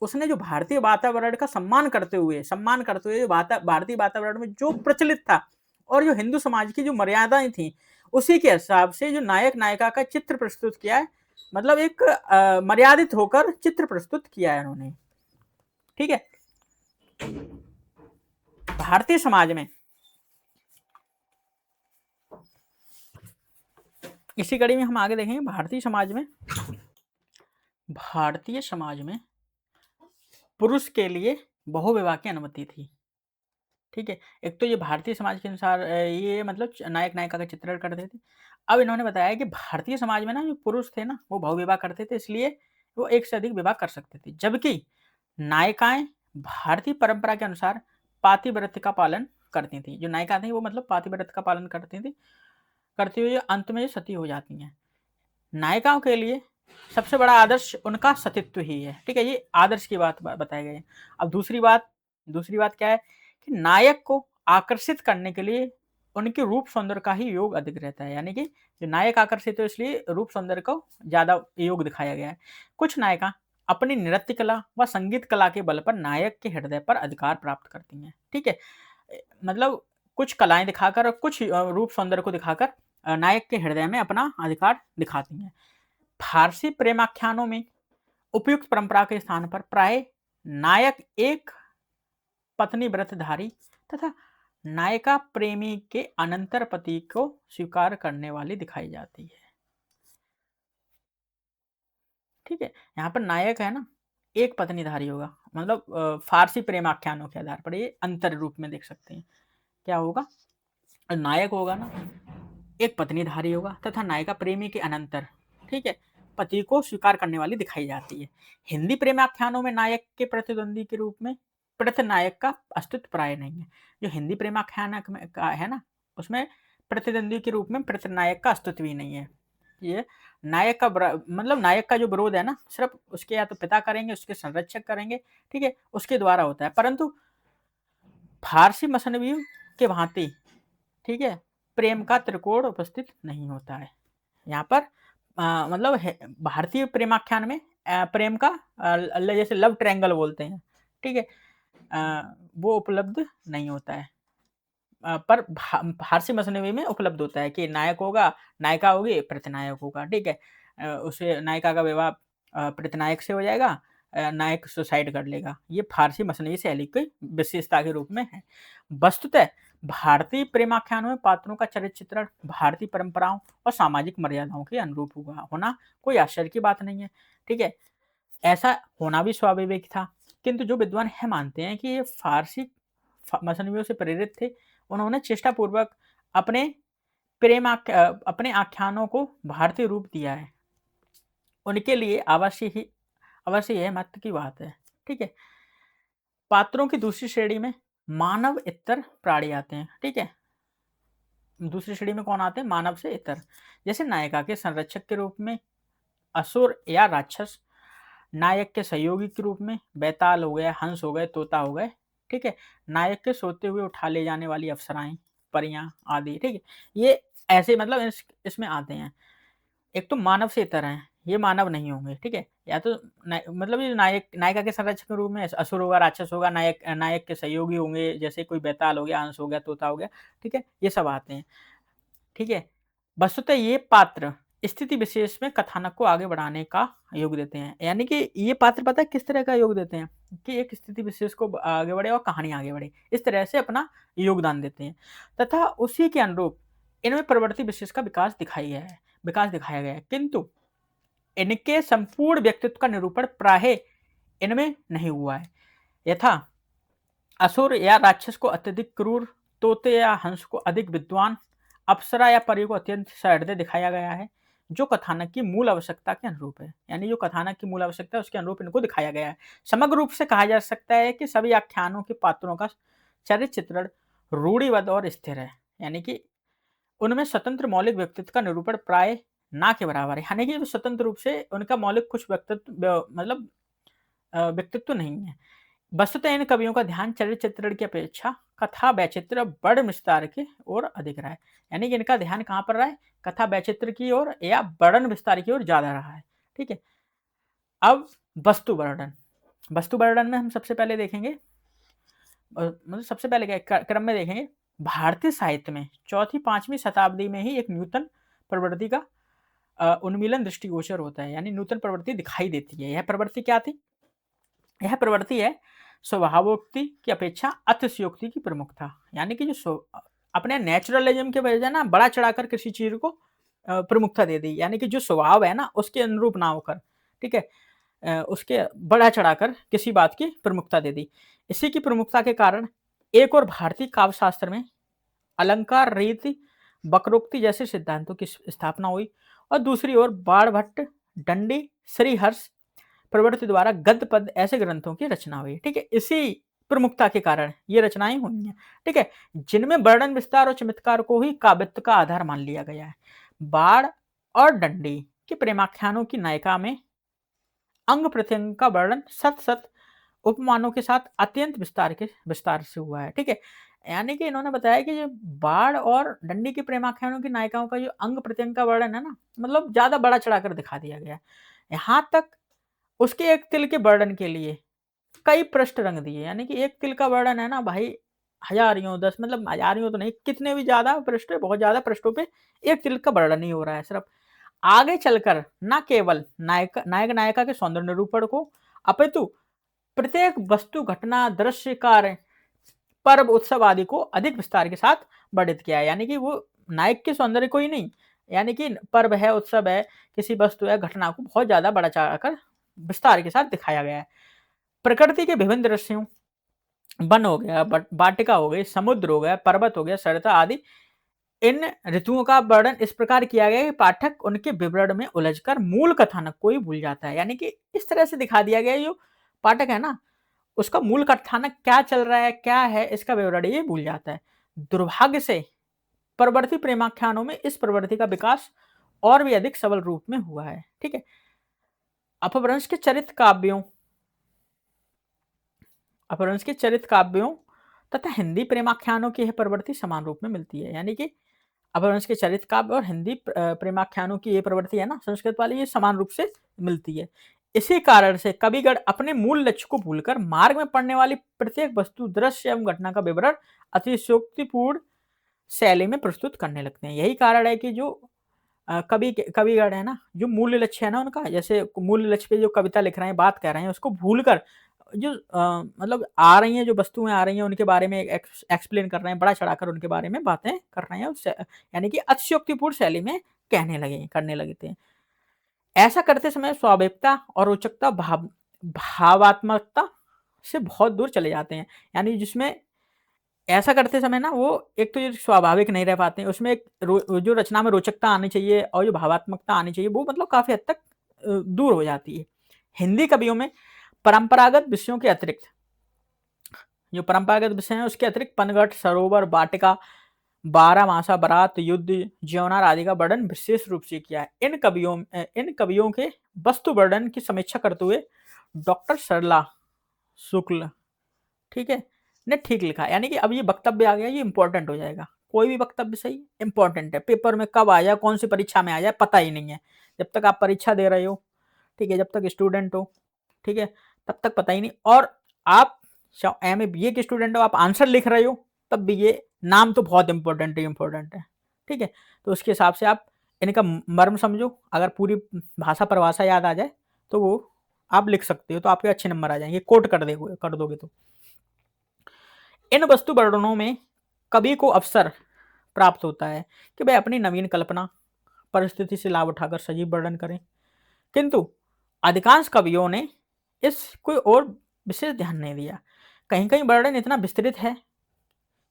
उसने जो भारतीय वातावरण का सम्मान करते हुए जो भारतीय वातावरण में जो प्रचलित था और जो हिंदू समाज की जो मर्यादाएं थी, उसी के हिसाब से जो नायक नायिका का चित्र प्रस्तुत किया है, मतलब एक मर्यादित होकर चित्र प्रस्तुत किया है उन्होंने। ठीक है? भारतीय समाज में इसी कड़ी में हम आगे देखेंगे भारतीय समाज में पुरुष के लिए बहुविवाह की अनुमति थी। ठीक है? एक तो ये भारतीय समाज के अनुसार ये मतलब नायक-नायिका का चित्रण करते थे। अब इन्होंने बताया कि भारतीय समाज में ना जो पुरुष थे ना, वो बहुविवाह करते थे, इसलिए वो एक से अधिक विवाह कर सकते थे। जबकि नायिकाएँ भारतीय परंपरा के अनुसार पातिव्रत्य का पालन करती थीं। जो नायिका थीं वो मतलब पातिव्रत्य का पालन करती थीं, करते हुए अंत में सती हो जाती हैं। नायिकाओं के लिए सबसे बड़ा आदर्श उनका सतीत्व ही है। ठीक है? ये आदर्श की बात बताई गई है। अब दूसरी बात क्या है कि नायक को आकर्षित करने के लिए उनके रूप सौंदर्य का ही योग अधिक रहता है। यानी कि जो नायक आकर्षित हो इसलिए रूप सौंदर्य को ज़्यादा योग दिखाया गया है। कुछ नायिका अपनी नृत्य कला व संगीत कला के बल पर नायक के हृदय पर अधिकार प्राप्त करती हैं। ठीक है? मतलब कुछ कलाएँ दिखाकर और कुछ रूप सौंदर्य को दिखाकर नायक के हृदय में अपना अधिकार दिखाती हैं। फारसी प्रेमाख्यानों में उपयुक्त परंपरा के स्थान पर प्राय नायक एक पत्नी व्रतधारी तथा नायिका प्रेमी के अनंतर पति को स्वीकार करने वाली दिखाई जाती है। ठीक है? यहाँ पर नायक है ना, एक पत्नीधारी होगा। मतलब फारसी प्रेमाख्यानों के आधार पर ये अंतर रूप में देख सकते हैं। क्या होगा? नायक होगा ना, एक पत्नीधारी होगा तथा नायिका प्रेमी के अनंतर, ठीक है, पति को स्वीकार करने वाली दिखाई जाती है। हिंदी प्रेमाख्यानों में नायक के प्रतिद्वंदी के रूप में प्रतिनायक का अस्तित्व प्राय नहीं है। जो हिंदी प्रेमाख्यान का है ना, उसमें प्रतिद्वंदी के रूप में प्रतिनायक का अस्तित्व ही नहीं है। ये नायक का मतलब नायक का जो विरोध है ना, सिर्फ उसके या तो पिता करेंगे, उसके संरक्षक करेंगे, ठीक है, उसके द्वारा होता है। परंतु फारसी मसनवियों के भांति, ठीक है, प्रेम का त्रिकोण उपस्थित नहीं होता है। यहाँ पर मतलब है भारतीय प्रेमाख्यान में प्रेम का जैसे लव ट्रायंगल बोलते हैं, ठीक है, वो उपलब्ध नहीं होता है। पर फारसी मसनवी में उपलब्ध होता है कि नायक होगा, नायिका होगी, प्रतिनायक होगा, ठीक है। उसे नायिका का विवाह प्रतिनायक से हो जाएगा, नायक सुसाइड कर लेगा। ये फारसी मसनवी शैली की विशेषता के रूप में है। वस्तुतः भारतीय प्रेमाख्यानों में पात्रों का चरित्र चित्रण भारतीय परंपराओं और सामाजिक मर्यादाओं के अनुरूप हुआ होना कोई आश्चर्य की बात नहीं है, ठीक है। ऐसा होना भी स्वाभाविक था, किंतु जो विद्वान है मानते हैं कि ये फारसी मसनवियों से प्रेरित थे। उन्होंने चेष्टापूर्वक अपने अपने आख्यानों को भारतीय रूप दिया है। उनके लिए अवश्य यह महत्व की बात है, ठीक है। पात्रों की दूसरी श्रेणी में मानव इतर प्राणी आते हैं, ठीक है। दूसरी श्रेणी में कौन आते हैं? मानव से इतर। जैसे नायिका के संरक्षक के रूप में असुर या राक्षस, नायक के सहयोगी के रूप में बैताल हो गए, हंस हो गए, तोता हो गए, ठीक है। नायक के सोते हुए उठा ले जाने वाली अप्सराएं, परियां आदि, ठीक है। ये ऐसे मतलब इसमें आते हैं। एक तो मानव से इतर हैं, ये मानव नहीं होंगे, ठीक है। या तो मतलब ये नायिका के संरक्षक के रूप में असुर होगा, राक्षस होगा, नायक नायक के सहयोगी होंगे, जैसे कोई बैताल हो गया, हंस हो गया, तोता हो गया, ठीक है। ये सब आते हैं, ठीक है। वस्तुतः ये पात्र स्थिति विशेष में कथानक को आगे बढ़ाने का योग देते हैं। यानी कि ये पात्र पता है किस तरह का योग देते हैं कि एक स्थिति विशेष को आगे बढ़े और कहानी आगे बढ़े, इस तरह से अपना योगदान देते हैं तथा उसी के अनुरूप इनमें प्रवृत्ति विशेष का विकास दिखाया गया है, किंतु इनके संपूर्ण व्यक्तित्व का निरूपण प्राय इनमें नहीं हुआ है। यथा असुर या राक्षस को अत्यधिक क्रूर, तोते या हंस को अधिक विद्वान, अप्सरा या परी को अत्यंत सहृदय दिखाया गया है, जो कथानक की मूल आवश्यकता के अनुरूप है। यानी जो कथानक की मूल आवश्यकता है उसके अनुरूप इनको दिखाया गया है। समग्र रूप से कहा जा सकता है कि सभी आख्यानों के पात्रों का चरित्र चित्रण रूढ़िबद्ध और स्थिर है। यानी कि उनमें स्वतंत्र मौलिक व्यक्तित्व का निरूपण प्राय ना के बराबर है। यानी कि स्वतंत्र रूप से उनका मौलिक कुछ मतलब व्यक्तित्व नहीं है। वस्तुतः इन कवियों का ध्यान चरित्र चित्रण की अपेक्षा कथा वैचित्र बड़ विस्तार की ओर अधिक रहा है। यानी कि इनका ध्यान कहाँ पर रहा है? कथा वैचित्र की ओर या वर्णन विस्तार की ओर ज्यादा रहा है, ठीक है। अब वस्तु वर्णन में हम सबसे पहले देखेंगे, मतलब सबसे पहले क्या क्रम में देखेंगे, भारतीय साहित्य में चौथी पांचवी शताब्दी में ही एक नूतन प्रवृत्ति का उन्मीलन दृष्टिगोचर होता है। यानी नूतन प्रवृत्ति दिखाई देती है। यह प्रवृत्ति क्या थी? यह प्रवृत्ति है स्वभावोक्ति की अपेक्षा अतिशयोक्ति की प्रमुखता। यानी कि जो अपने नेचुरलिज्म के वजह ना बढ़ा चढ़ाकर किसी चीज को प्रमुखता दे दी, यानी कि जो स्वभाव है ना उसके अनुरूप ना होकर, ठीक है? उसके बढ़ा चढ़ाकर किसी बात की प्रमुखता दे दी। इसी की प्रमुखता के कारण एक और भारतीय काव्य शास्त्र में अलंकार, रीति, वक्रोक्ति जैसे सिद्धांतों की स्थापना हुई और दूसरी ओर बाणभट्ट, दंडी, श्रीहर्ष प्रवृत्ति द्वारा गद्य पद ऐसे ग्रंथों की रचना हुई। ठीक है, इसी प्रमुखता के कारण ये रचनाएं हुई हैं। ठीक है, जिनमें वर्णन विस्तार और चमत्कार को ही काव्यत्व का आधार मान लिया गया है। बाण और दंडी के प्रेमाख्यानों की नायिका में अंग प्रत्यंग का वर्णन सत सत उपमानों के साथ अत्यंत विस्तार से हुआ है। ठीक है, यानी कि इन्होंने बताया कि जो बाण और दंडी की प्रेमाख्यानों की नायिकाओं का जो अंग प्रत्यंग का वर्णन है ना, मतलब ज्यादा बड़ा चढ़ाकर दिखा दिया गया है। यहाँ तक उसके एक तिल के वर्णन के लिए कई पृष्ठ रंग दिए, यानी कि एक तिल का वर्णन है ना भाई, हजारियों 10 मतलब हजारियों तो नहीं, कितने भी ज्यादा पृष्ठ, बहुत ज्यादा पृष्ठों पे एक तिल का वर्णन ही हो रहा है सिर्फ। आगे चलकर न केवल नायक नायिका के सौंदर्य निरूपण को, अपितु प्रत्येक वस्तु, घटना, दृश्य, कार्य, पर्व, उत्सव आदि को अधिक विस्तार के साथ वर्णित किया है। यानी कि वो नायक के सौंदर्य को ही नहीं, यानी कि पर्व है, उत्सव है, किसी वस्तु है, घटना को बहुत ज्यादा बड़ा चढ़ाकर विस्तार के साथ दिखाया गया है। प्रकृति के विभिन्न दृश्यों, वन हो गया, वाटिका हो गई, समुद्र हो गया, पर्वत हो गया, सरिता आदि, इन ऋतुओं का वर्णन इस प्रकार किया गया कि पाठक उनके विवरण में उलझकर मूल कथानक को ही भूल जाता है। यानी कि इस तरह से दिखा दिया गया जो पाठक है ना, उसका मूल कथानक क्या चल रहा है, क्या है, इसका विवरण ये भूल जाता है। दुर्भाग्य से परवर्ती प्रेमाख्यानों में इस प्रवृत्ति का विकास और भी अधिक सबल रूप में हुआ है। ठीक है, अपभ्रंश के चरित काव्यों तथा हिंदी प्रेमाख्यानों की यह प्रवृत्ति समान रूप में मिलती है। यानी कि अपभ्रंश के चरित काव्य और हिंदी प्रेमाख्यानों की ये प्रवृत्ति है ना, संस्कृत वाली, ये समान रूप से मिलती है। इसी कारण से कविगण अपने मूल लक्ष्य को भूलकर मार्ग में पड़ने वाली प्रत्येक वस्तु, दृश्य एवं घटना का विवरण अतिशयोक्तिपूर्ण शैली में प्रस्तुत करने लगते हैं। यही कारण है कि जो कविगण है ना, जो मूल्य लक्ष्य है ना उनका, जैसे मूल्य लक्ष्य पे जो कविता लिख रहे हैं, बात कह रहे हैं, उसको भूलकर जो मतलब आ रही हैं, जो वस्तुएं आ रही हैं, उनके बारे में एक्सप्लेन कर रहे हैं, बड़ा चढ़ाकर उनके बारे में बातें कर रहे हैं, यानी कि अतिशयोक्तिपूर्ण शैली में करने लगे थे। ऐसा करते समय स्वाभाविकता और रोचकता भावात्मकता से बहुत दूर चले जाते हैं। यानी जिसमें ऐसा करते समय ना, वो एक तो ये स्वाभाविक नहीं रह पाते हैं, उसमें एक जो रचना में रोचकता आनी चाहिए और जो भावात्मकता आनी चाहिए, वो मतलब काफी हद तक दूर हो जाती है। हिंदी कवियों में परंपरागत विषयों के अतिरिक्त, जो परंपरागत विषय हैं उसके अतिरिक्त पनघट, सरोवर, वाटिका, बारहमासा, बारात, युद्ध, ज्योनार आदि का वर्णन विशेष रूप से किया है। इन कवियों के वस्तु वर्णन की समीक्षा करते हुए डॉक्टर सरला शुक्ल, ठीक है, ने ठीक लिखा। यानी कि अब ये वक्तव्य आ गया, ये इंपॉर्टेंट हो जाएगा। कोई भी वक्तव्य सही इंपॉर्टेंट है, पेपर में कब आ जाए, कौन सी परीक्षा में आ जाए, पता ही नहीं है। जब तक आप परीक्षा दे रहे हो, ठीक है, जब तक स्टूडेंट हो, ठीक है, तब तक पता ही नहीं। और आप एम ए बी ए के स्टूडेंट हो, आप आंसर लिख रहे हो, तब भी ये नाम तो बहुत इंपॉर्टेंट है। ठीक है, तो उसके हिसाब से आप इनका मर्म समझो। अगर पूरी भाषा परिभाषा याद आ जाए तो वो आप लिख सकते हो, तो आपके अच्छे नंबर आ जाएंगे, कोट कर दोगे तो। इन वस्तु वर्णनों में कवि को अवसर प्राप्त होता है कि वह अपनी नवीन कल्पना परिस्थिति से लाभ उठाकर सजीव वर्णन करें, किंतु अधिकांश कवियों ने इस कोई और विशेष ध्यान नहीं दिया। कहीं कहीं वर्णन इतना विस्तृत है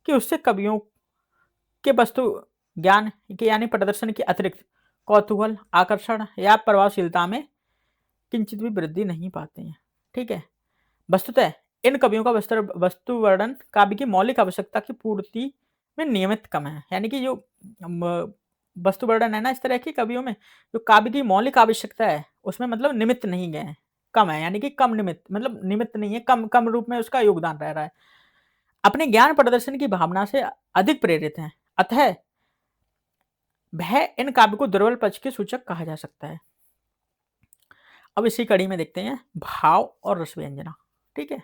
कि उससे कवियों के वस्तु ज्ञान के यानी प्रदर्शन के अतिरिक्त कौतूहल, आकर्षण या प्रभावशीलता में किंचित भी वृद्धि नहीं पाते हैं। ठीक है, वस्तुतः इन कवियों का वस्तु वर्णन काव्य की मौलिक आवश्यकता की पूर्ति में नियमित कम है। यानी कि जो वस्तु वर्णन है ना इस तरह की कवियों में, जो काव्य की मौलिक आवश्यकता है उसमें मतलब निमित्त नहीं गए हैं, कम है। यानी कि कम निमित्त, मतलब निमित्त नहीं है, कम कम रूप में उसका योगदान रह रहा है। अपने ज्ञान प्रदर्शन की भावना से अधिक प्रेरित हैं, अतः वह इन काव्य को दुर्बल पक्ष के सूचक कहा जा सकता है। अब इसी कड़ी में देखते हैं भाव और रस व्यंजना। ठीक है,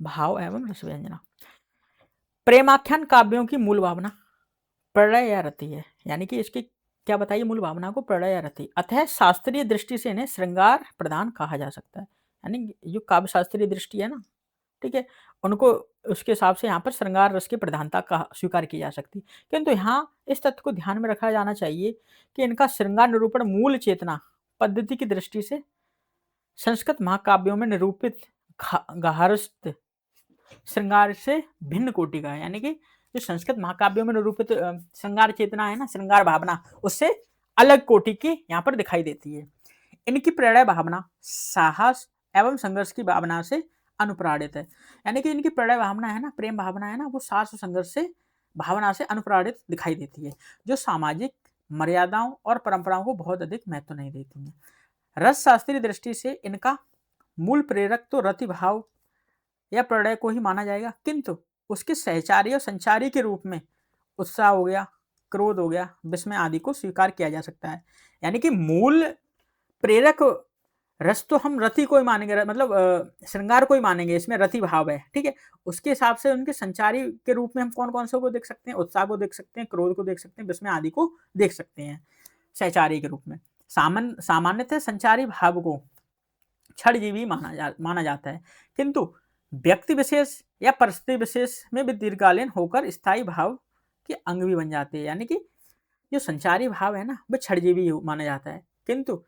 भाव एवं रस व्यंजना। प्रेमाख्यान काव्यों की मूल भावना प्रणय या रति है। यानी कि इसकी क्या बताइए, मूल भावना को प्रणय या रति, अतः शास्त्रीय दृष्टि से इन्हें श्रृंगार प्रधान कहा जा सकता है। यानी जो काव्य शास्त्रीय दृष्टि है ना, ठीक है? उनको उसके हिसाब से यहाँ पर श्रृंगार रस की प्रधानता का स्वीकार की जा सकती है। किंतु यहाँ इस तथ्य को ध्यान में रखा जाना चाहिए कि इनका श्रृंगार निरूपण मूल चेतना पद्धति की दृष्टि से संस्कृत महाकाव्यों में निरूपित गार्हस्थ्य श्रृंगार से भिन्न कोटि का है। यानी कि जो संस्कृत महाकाव्यों में निरूपित श्रृंगार चेतना है ना, श्रृंगार भावना, उससे अलग कोटि की यहाँ पर दिखाई देती है। इनकी प्रणय भावना साहस एवं संघर्ष की भावना से अनुप्राणित है। यानी कि इनकी प्रणय भावना है ना, प्रेम भावना है ना, वो साहस और संघर्ष से भावना से अनुप्राणित दिखाई देती है, जो सामाजिक मर्यादाओं और परंपराओं को बहुत अधिक महत्व नहीं देती है। रस शास्त्रीय दृष्टि से इनका मूल प्रेरक तो रति भाव या प्रणय को ही माना जाएगा, किंतु उसके सहचारी और संचारी के रूप में उत्साह हो गया, क्रोध हो गया, विस्मय आदि को स्वीकार किया जा सकता है। यानी कि मूल प्रेरक रस तो हम रति को ही मानेंगे, मतलब श्रृंगार को ही मानेंगे, इसमें रति भाव है, ठीक है। उसके हिसाब से उनके संचारी के रूप में हम कौन कौन से को देख सकते हैं, उत्साह को देख सकते हैं, क्रोध को देख सकते हैं, विस्मय आदि को देख सकते हैं सहचारी के रूप में। सामान्यतः संचारी भाव को क्षणजीवी माना जाता है, किंतु व्यक्ति विशेष या परिस्थिति विशेष में भी दीर्घकालीन होकर स्थायी भाव के अंग भी बन जाते हैं। यानी कि जो संचारी भाव है ना, वो क्षणजीवी माना जाता है, किंतु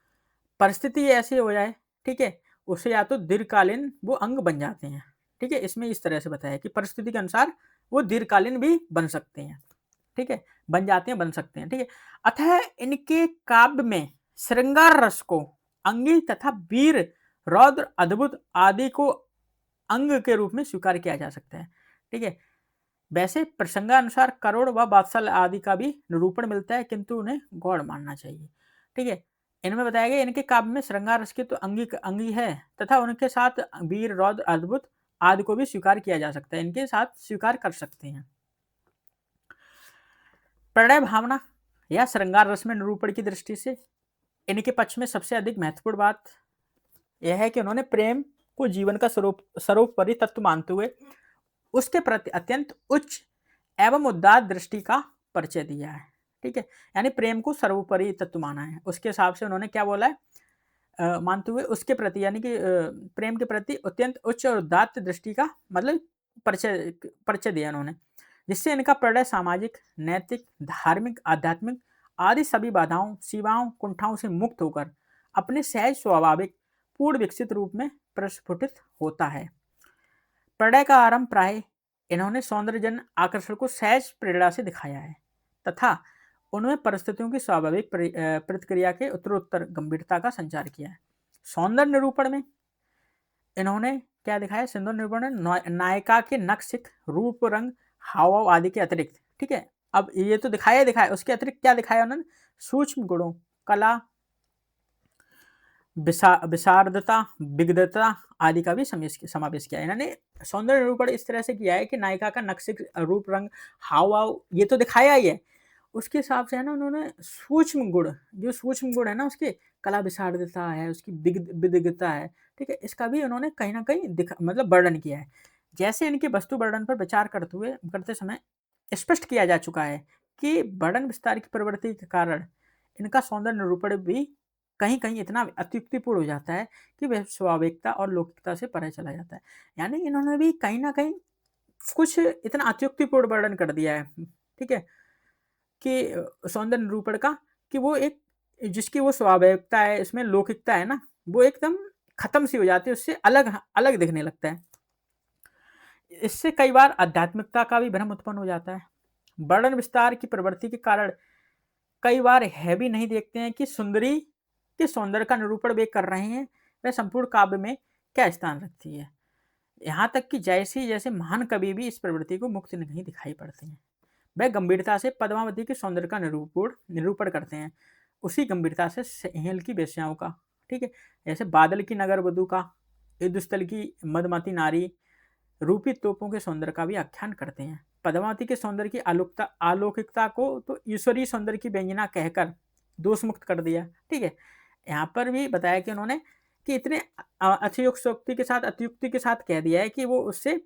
परिस्थिति ऐसी हो जाए, ठीक है, उसे या तो दीर्घकालीन वो अंग बन जाते हैं, ठीक है। इसमें इस तरह से बताया कि परिस्थिति के अनुसार वो दीर्घकालीन भी बन सकते हैं, ठीक है, बन जाते हैं, बन सकते हैं, ठीक है। अतः इनके काव्य में श्रृंगार रस को अंगी तथा वीर रौद्र अद्भुत आदि को अंग के रूप में स्वीकार किया जा सकता है, ठीक है। वैसे प्रसंगानुसार करोड़ व वात्सल आदि का भी निरूपण मिलता है, किंतु उन्हें गौड़ मानना चाहिए, ठीक है। इनमें बताया गया इनके काव्य में श्रृंगार रस की तो अंगी है, तथा उनके साथ वीर रौद्र अद्भुत आदि को भी स्वीकार किया जा सकता है, इनके साथ स्वीकार कर सकते हैं। प्रणय भावना या श्रृंगार रस में निरूपण की दृष्टि से इनके पक्ष में सबसे अधिक महत्वपूर्ण बात यह है कि उन्होंने प्रेम को जीवन का सर्वोपरि तत्व मानते हुए उसके प्रति अत्यंत उच्च एवं उदार दृष्टि का परिचय दिया है, ठीक है। यानी प्रेम को सर्वोपरि तत्व माना है, उसके हिसाब से उन्होंने क्या बोला है, मानते हुए उसके प्रति, यानी कि प्रेम के प्रति अत्यंत उच्च और उदात्त दृष्टि का मतलब परिचय दिया उन्होंने, जिससे इनका प्रणय सामाजिक, नैतिक, धार्मिक, आध्यात्मिक आदि सभी बाधाओं, सीमाओं, कुंठाओं से मुक्त होकर अपने सहज स्वाभाविक पूर्ण विकसित रूप में प्रस्फुटित होता है। प्रणय का आरंभ प्राय इन्होंने सौंदर्यजन्य आकर्षण को सहज प्रेरणा से दिखाया है, तथा उनमें परिस्थितियों की स्वाभाविक प्रतिक्रिया के उत्तरोत्तर गंभीरता का संचार किया है। सौंदर्य निरूपण में इन्होंने क्या दिखाया, सौंदर्य निरूपण में नायिका के नक्शिक रूप, रंग, हाव आदि के अतिरिक्त, ठीक है, अब ये तो दिखाया, उसके अतिरिक्त क्या दिखाया उन्होंने, सूक्ष्म गुणों, कला, विशारदता, विविधता आदि का भी समावेश किया है। इन्होंने सौंदर्य निरूपण इस तरह से किया है कि नायिका का नक्शिक रूप, रंग, हाव ये तो दिखाया ही है, उसके हिसाब से है ना उन्होंने सूक्ष्म गुण, जो सूक्ष्म गुण है ना उसके, कला विशारदता है, उसकी विविधता है, ठीक है, इसका भी उन्होंने कहीं ना कहीं मतलब वर्णन किया है। जैसे इनके वस्तु वर्णन पर विचार करते समय स्पष्ट किया जा चुका है कि वर्णन विस्तार की प्रवृत्ति के कारण इनका सौंदर्य निरूपण भी कहीं कहीं इतना अत्युक्तिपूर्ण हो जाता है कि वह स्वाभाविकता और लौकिकता से परे चला जाता है। यानी इन्होंने भी कहीं ना कहीं कुछ इतना अत्युक्तिपूर्ण वर्णन कर दिया है, ठीक है, कि सौंदर्य निरूपण का, कि वो एक जिसकी वो स्वाभाविकता है, इसमें लौकिकता है ना, वो एकदम खत्म सी हो जाती है, उससे अलग अलग दिखने लगता है। इससे कई बार आध्यात्मिकता का भी भ्रम उत्पन्न हो जाता है। वर्णन विस्तार की प्रवृत्ति के कारण कई बार यह भी नहीं देखते हैं कि सुंदरी के सौंदर्य का निरूपण वे कर रहे हैं, वह संपूर्ण काव्य में क्या स्थान रखती है। यहाँ तक कि जैसे महान कवि भी इस प्रवृत्ति को मुक्त नहीं दिखाई पड़ते हैं, वह गंभीरता से पद्मावती के सौंदर्य का निरूपण करते हैं, उसी गंभीरता से सहेल की वेश्याओं का, ठीक है, जैसे बादल की नगर वधु का, युद्धस्थल की मदमती नारी, रूपी तोपों के सौंदर्य का भी आख्यान करते हैं। पद्मावती के सौंदर्य की अलौकिकता को तो ईश्वरीय सौंदर्य की व्यंजना कहकर दोष मुक्त कर दिया, ठीक है। यहाँ पर भी बताया कि उन्होंने कि इतने अतियुक्ति के साथ कह दिया है कि वो उससे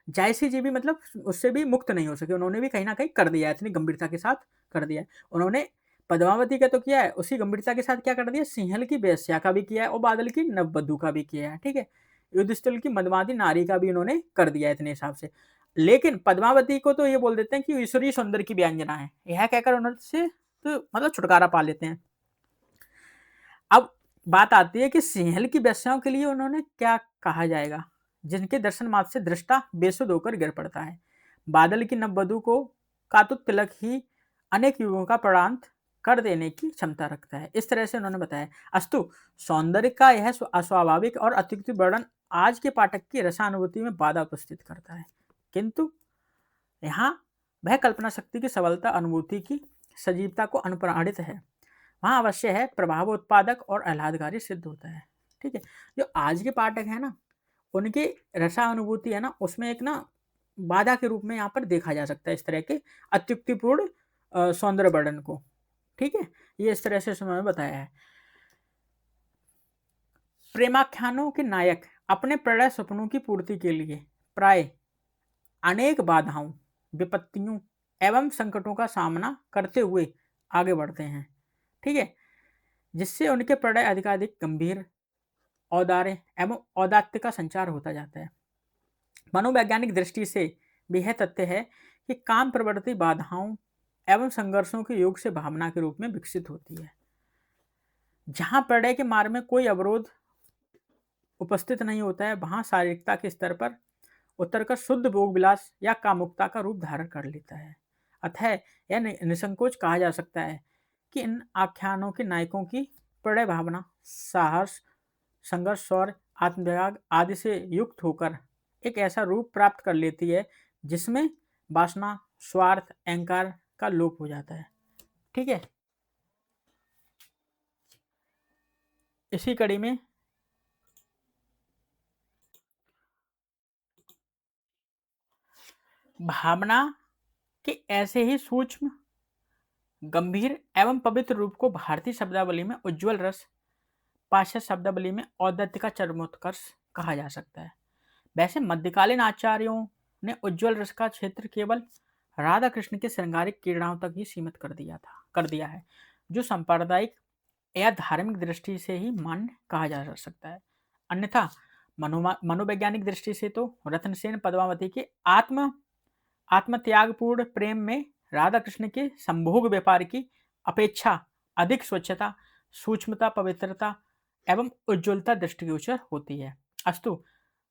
जायसी जी भी मतलब उससे भी मुक्त नहीं हो सके, उन्होंने भी कहीं ना कहीं कर दिया है, इतनी गंभीरता के साथ कर दिया है उन्होंने। पद्मावती का तो किया है, उसी गंभीरता के साथ क्या कर दिया, सिंहल की वेश्या का भी किया है और बादल की नववधु का भी किया है, ठीक है। युधिष्ठिर की मदमाती नारी का भी इन्होंने कर दिया इतने हिसाब से। लेकिन पद्मावती को तो ये बोल देते हैं कि ईश्वरीय सौंदर्य की व्यंजना है। यह कहकर उनसे तो मतलब छुटकारा पा लेते हैं। अब बात आती है कि सिंहल की वेश्याओं के लिए उन्होंने क्या कहा जाएगा, जिनके दर्शन मात्र से दृष्टा बेसुध होकर गिर पड़ता है। बादल की नववधु को का तो तिलक ही अनेक युगों का प्राणांत कर देने की क्षमता रखता है। इस तरह से उन्होंने बताया। अस्तु सौंदर्य का यह अस्वाभाविक और अतिरिक्त वर्णन आज के पाठक की रसानुभूति में बाधा उपस्थित करता है, किंतु यहाँ वह कल्पना शक्ति की सबलता अनुभूति की सजीवता को अनुप्राणित है, वहाँ अवश्य है प्रभाव उत्पादक और आह्लादकारी सिद्ध होता है। ठीक है, जो आज के पाठक है ना, उनकी रसानुभूति है ना, उसमें एक ना बाधा के रूप में यहाँ पर देखा जा सकता है इस तरह के अत्युक्तिपूर्ण सौंदर्य वर्णन को। ठीक है, ये इस तरह से उन्होंने बताया है। प्रेमाख्यानों के नायक अपने प्रणय सपनों की पूर्ति के लिए प्राय अनेक बाधाओं, विपत्तियों एवं संकटों का सामना करते हुए आगे बढ़ते हैं। ठीक है, जिससे उनके प्रणय अधिकाधिक गंभीर, औदार्य एवं औदात्य का संचार होता जाता है। मनोवैज्ञानिक दृष्टि से भी यह तथ्य है कि काम प्रवृत्ति बाधाओं एवं संघर्षों के योग से भावना के रूप में विकसित होती है। जहां प्रणय के मार्ग में कोई अवरोध उपस्थित नहीं होता है, वहां शारीरिकता के स्तर पर उतरकर शुद्ध भोग विलास या कामुकता का रूप धारण कर लेता है। अतः यह निसंकोच कहा जा सकता है कि इन आख्यानों के नायकों की प्रणय भावना साहस, संघर्ष और आत्मत्याग आदि से युक्त होकर एक ऐसा रूप प्राप्त कर लेती है जिसमें वासना, स्वार्थ, अहंकार का लोप हो जाता है। ठीक है, इसी कड़ी में भावना के ऐसे ही सूक्ष्म, गंभीर एवं पवित्र रूप को भारतीय शब्दावली में उज्ज्वल रस, पाश्चात्य शब्दावली में औद्धत्य का चरमोत्कर्ष कहा जा सकता है। वैसे मध्यकालीन आचार्यों ने उज्ज्वल रस का क्षेत्र केवल राधा कृष्ण के श्रृंगारिक क्रीड़ाओं तक ही सीमित कर दिया है, जो सांप्रदायिक या धार्मिक दृष्टि से ही मान्य कहा जा सकता है। अन्यथा मनोवैज्ञानिक दृष्टि से तो रत्नसेन पद्मावती के आत्मत्यागपूर्ण प्रेम में राधा कृष्ण के संभोग व्यापार की अपेक्षा अधिक स्वच्छता, सूक्ष्मता, पवित्रता एवं उज्ज्वलता दृष्टिगोचर होती है। अस्तु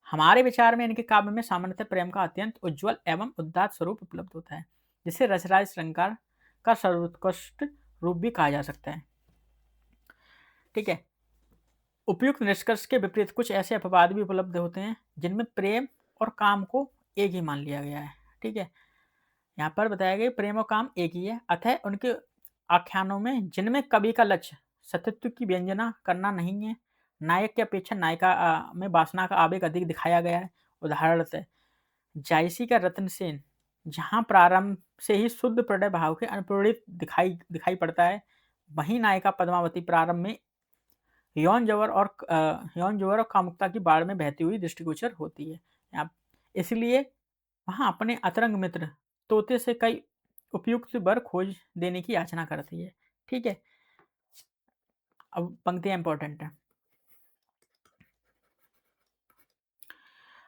हमारे विचार में इनके काव्य में सामान्यतः प्रेम का अत्यंत उज्ज्वल एवं उदात्त स्वरूप उपलब्ध होता है, जिसे रसराज श्रृंगार का सर्वोत्कृष्ट रूप भी कहा जा सकता है। ठीक है, उपयुक्त निष्कर्ष के विपरीत कुछ ऐसे अपवाद भी उपलब्ध होते हैं जिनमें प्रेम और काम को एक ही मान लिया गया है। ठीक है, यहाँ पर बताया गया प्रेम और काम एक ही है। अतः उनके आख्यानों में जिनमें कवि का लक्ष्य सत्यत्व की व्यंजना करना नहीं है, नायक की अपेक्षा नायिका में वासना का आवेग अधिक दिखाया गया है। उदाहरण जायसी का रत्नसेन जहाँ प्रारंभ से ही शुद्ध प्रणय भाव के अनुप्रेरित दिखाई पड़ता है, वहीं नायिका पद्मावती प्रारंभ में यौन जवर और कामुकता की बाढ़ में बहती हुई दृष्टिगोचर होती है। इसलिए वहाँ अपने अतरंग मित्र तोते से कई उपयुक्त वर खोज देने की याचना करती है। ठीक है, अब पंक्तियां इंपॉर्टेंट है।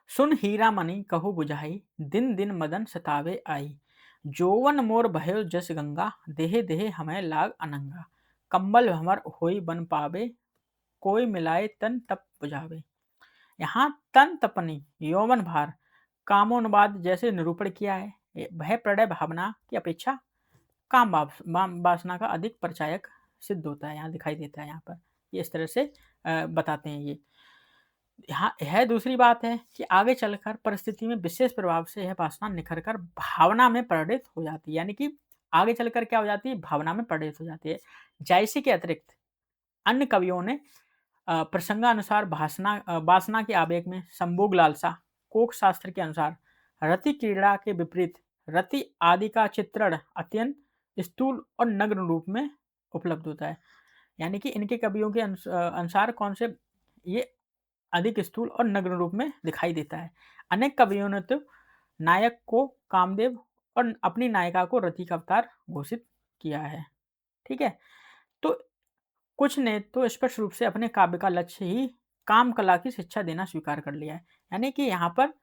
सुन हीरा मणि कहु बुझाई, दिन दिन मदन सतावे आई। जोवन मोर भयो जस गंगा, देहे देहे हमें लाग अनंगा। कंबल भमर होई बन पावे, कोई मिलाए तन तप बुझावे। यहाँ तन तपनी, यौवन भार, कामोन्माद जैसे निरूपण किया है। वह प्रणय भावना की अपेक्षा काम वासना का अधिक परिचायक सिद्ध होता है, यहाँ दिखाई देता है। यहाँ पर ये इस तरह से बताते हैं। ये यहाँ यह दूसरी बात है कि आगे चलकर परिस्थिति में विशेष प्रभाव से यह वासना निखर कर भावना में परिणत हो जाती है, यानी कि आगे चलकर क्या हो जाती है, भावना में परिणत हो जाती है। जायसी के अतिरिक्त अन्य कवियों ने प्रसंगानुसार वासना के आवेग में संभोग लालसा, कोक शास्त्र के अनुसार रति क्रीड़ा के विपरीत रति आदि का चित्रण अत्यंत स्थूल और नग्न रूप में उपलब्ध होता है। यानी कि इनके कवियों के अनुसार कौन से ये अधिक स्थूल और नग्न रूप में दिखाई देता है। अनेक कवियों ने तो नायक को कामदेव और अपनी नायिका को रति का अवतार घोषित किया है। ठीक है, तो कुछ ने तो स्पष्ट रूप से अपने काव्य का लक्ष्य ही काम कला की शिक्षा देना स्वीकार कर लिया है। यानी कि यहाँ पर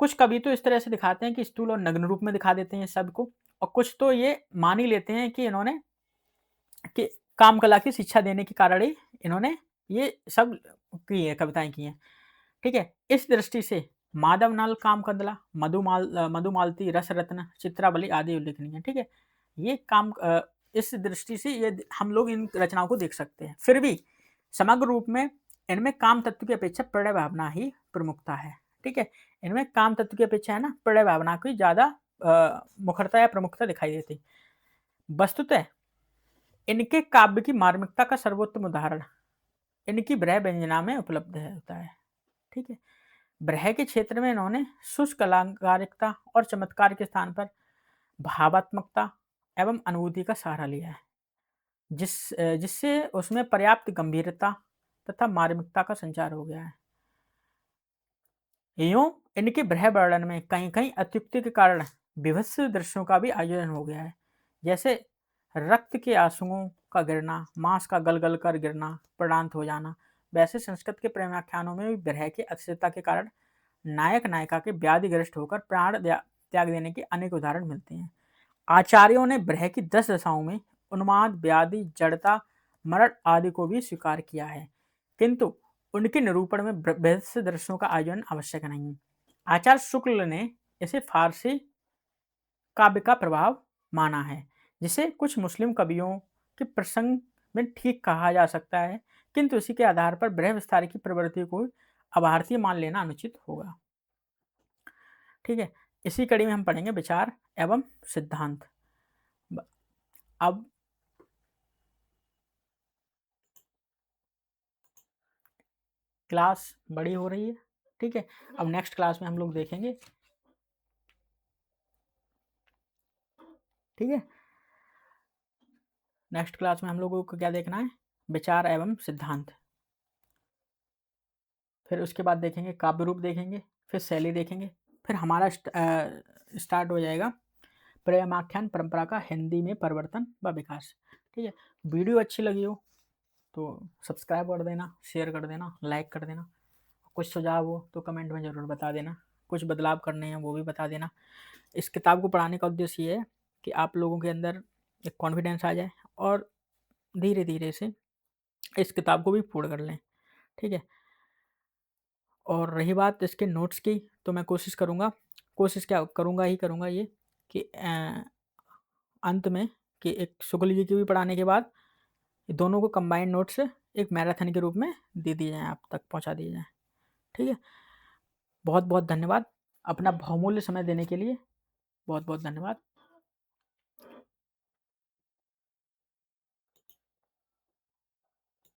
कुछ कवि तो इस तरह से दिखाते हैं कि स्थूल और नग्न रूप में दिखा देते हैं सबको, और कुछ तो ये मान ही लेते हैं कि इन्होंने कि काम कला की शिक्षा देने के कारण ही इन्होंने ये सब की है, कविताएँ की हैं। ठीक है? इस दृष्टि से माधवनाल कामकंदला, मधुमालती, रसरत्न, चित्रावली आदि उल्लेखनीय है। ठीक है? ये इस दृष्टि से ये हम लोग इन रचनाओं को देख सकते हैं। फिर भी समग्र रूप में इनमें काम तत्व की अपेक्षा प्रणय भावना ही प्रमुखता है। ठीक है? इनमें काम तत्व की अपेक्षा है ना प्रणय भावना की ज़्यादा मुखरता या प्रमुखता दिखाई देती। वस्तुतः इनके काव्य की मार्मिकता का सर्वोत्तम उदाहरण इनकी ब्रह व्यंजना में उपलब्ध है होता है। ठीक है? ब्रह के क्षेत्र में इन्होंने शुष्क अलंकारिकता और चमत्कार के स्थान पर भावात्मकता एवं अनुभूति का सहारा लिया है, जिससे उसमें पर्याप्त गंभीरता तथा मार्मिकता का संचार हो गया है। यूं इनके ब्रह वर्णन में कहीं कहीं अत्युक्ति के कारण विभत्स दृश्यों का भी आयोजन हो गया है, जैसे रक्त के आंसुओं का गिरना, मांस का गल कर गिरना, प्राणांत हो जाना। वैसे संस्कृत के प्रेमाख्यानों में भी ब्रह की अतिशयता के कारण नायक नायिका के व्याधिग्रस्त होकर त्याग देने के अनेक उदाहरण मिलते हैं। आचार्यों ने ब्रह की 10 दशाओं में उन्माद, व्याधि, जड़ता, मरण आदि को भी स्वीकार किया है, किंतु उनके निरूपण में बृहत्स दृश्यों का आयोजन आवश्यक नहीं। आचार्य शुक्ल ने इसे फारसी काव्य का प्रभाव माना है, जिसे कुछ मुस्लिम कवियों के प्रसंग में ठीक कहा जा सकता है, किंतु इसी के आधार पर ब्रह विस्तार की प्रवृत्ति को अभारतीय मान लेना अनुचित होगा। ठीक है? इसी कड़ी में हम पढ़ेंगे विचार एवं सिद्धांत। अब क्लास बड़ी हो रही है। ठीक है? अब नेक्स्ट क्लास में हम लोग देखेंगे। ठीक है? नेक्स्ट क्लास में हम लोगों को क्या देखना है? विचार एवं सिद्धांत। फिर उसके बाद देखेंगे काव्य रूप देखेंगे, फिर शैली देखेंगे, फिर हमारा स्टार्ट हो जाएगा प्रेमाख्यान परंपरा का हिंदी में परिवर्तन व विकास। ठीक है? वीडियो अच्छी लगी हो तो सब्सक्राइब कर देना, शेयर कर देना, लाइक कर देना। कुछ सुझाव हो तो कमेंट में ज़रूर बता देना, कुछ बदलाव करने हैं वो भी बता देना। इस किताब को पढ़ाने का उद्देश्य ये है कि आप लोगों के अंदर एक कॉन्फिडेंस आ जाए और धीरे धीरे से इस किताब को भी पूर्ण कर लें। ठीक है? और रही बात इसके नोट्स की, तो मैं कोशिश क्या करूँगा ही करूँगा ये कि अंत में कि एक शुक्ल जी की भी पढ़ाने के बाद दोनों को कंबाइंड नोट्स एक मैराथन के रूप में दे दिए जाएँ, आप तक पहुँचा दिए जाएँ। ठीक है? बहुत बहुत धन्यवाद अपना बहुमूल्य समय देने के लिए। बहुत बहुत धन्यवाद।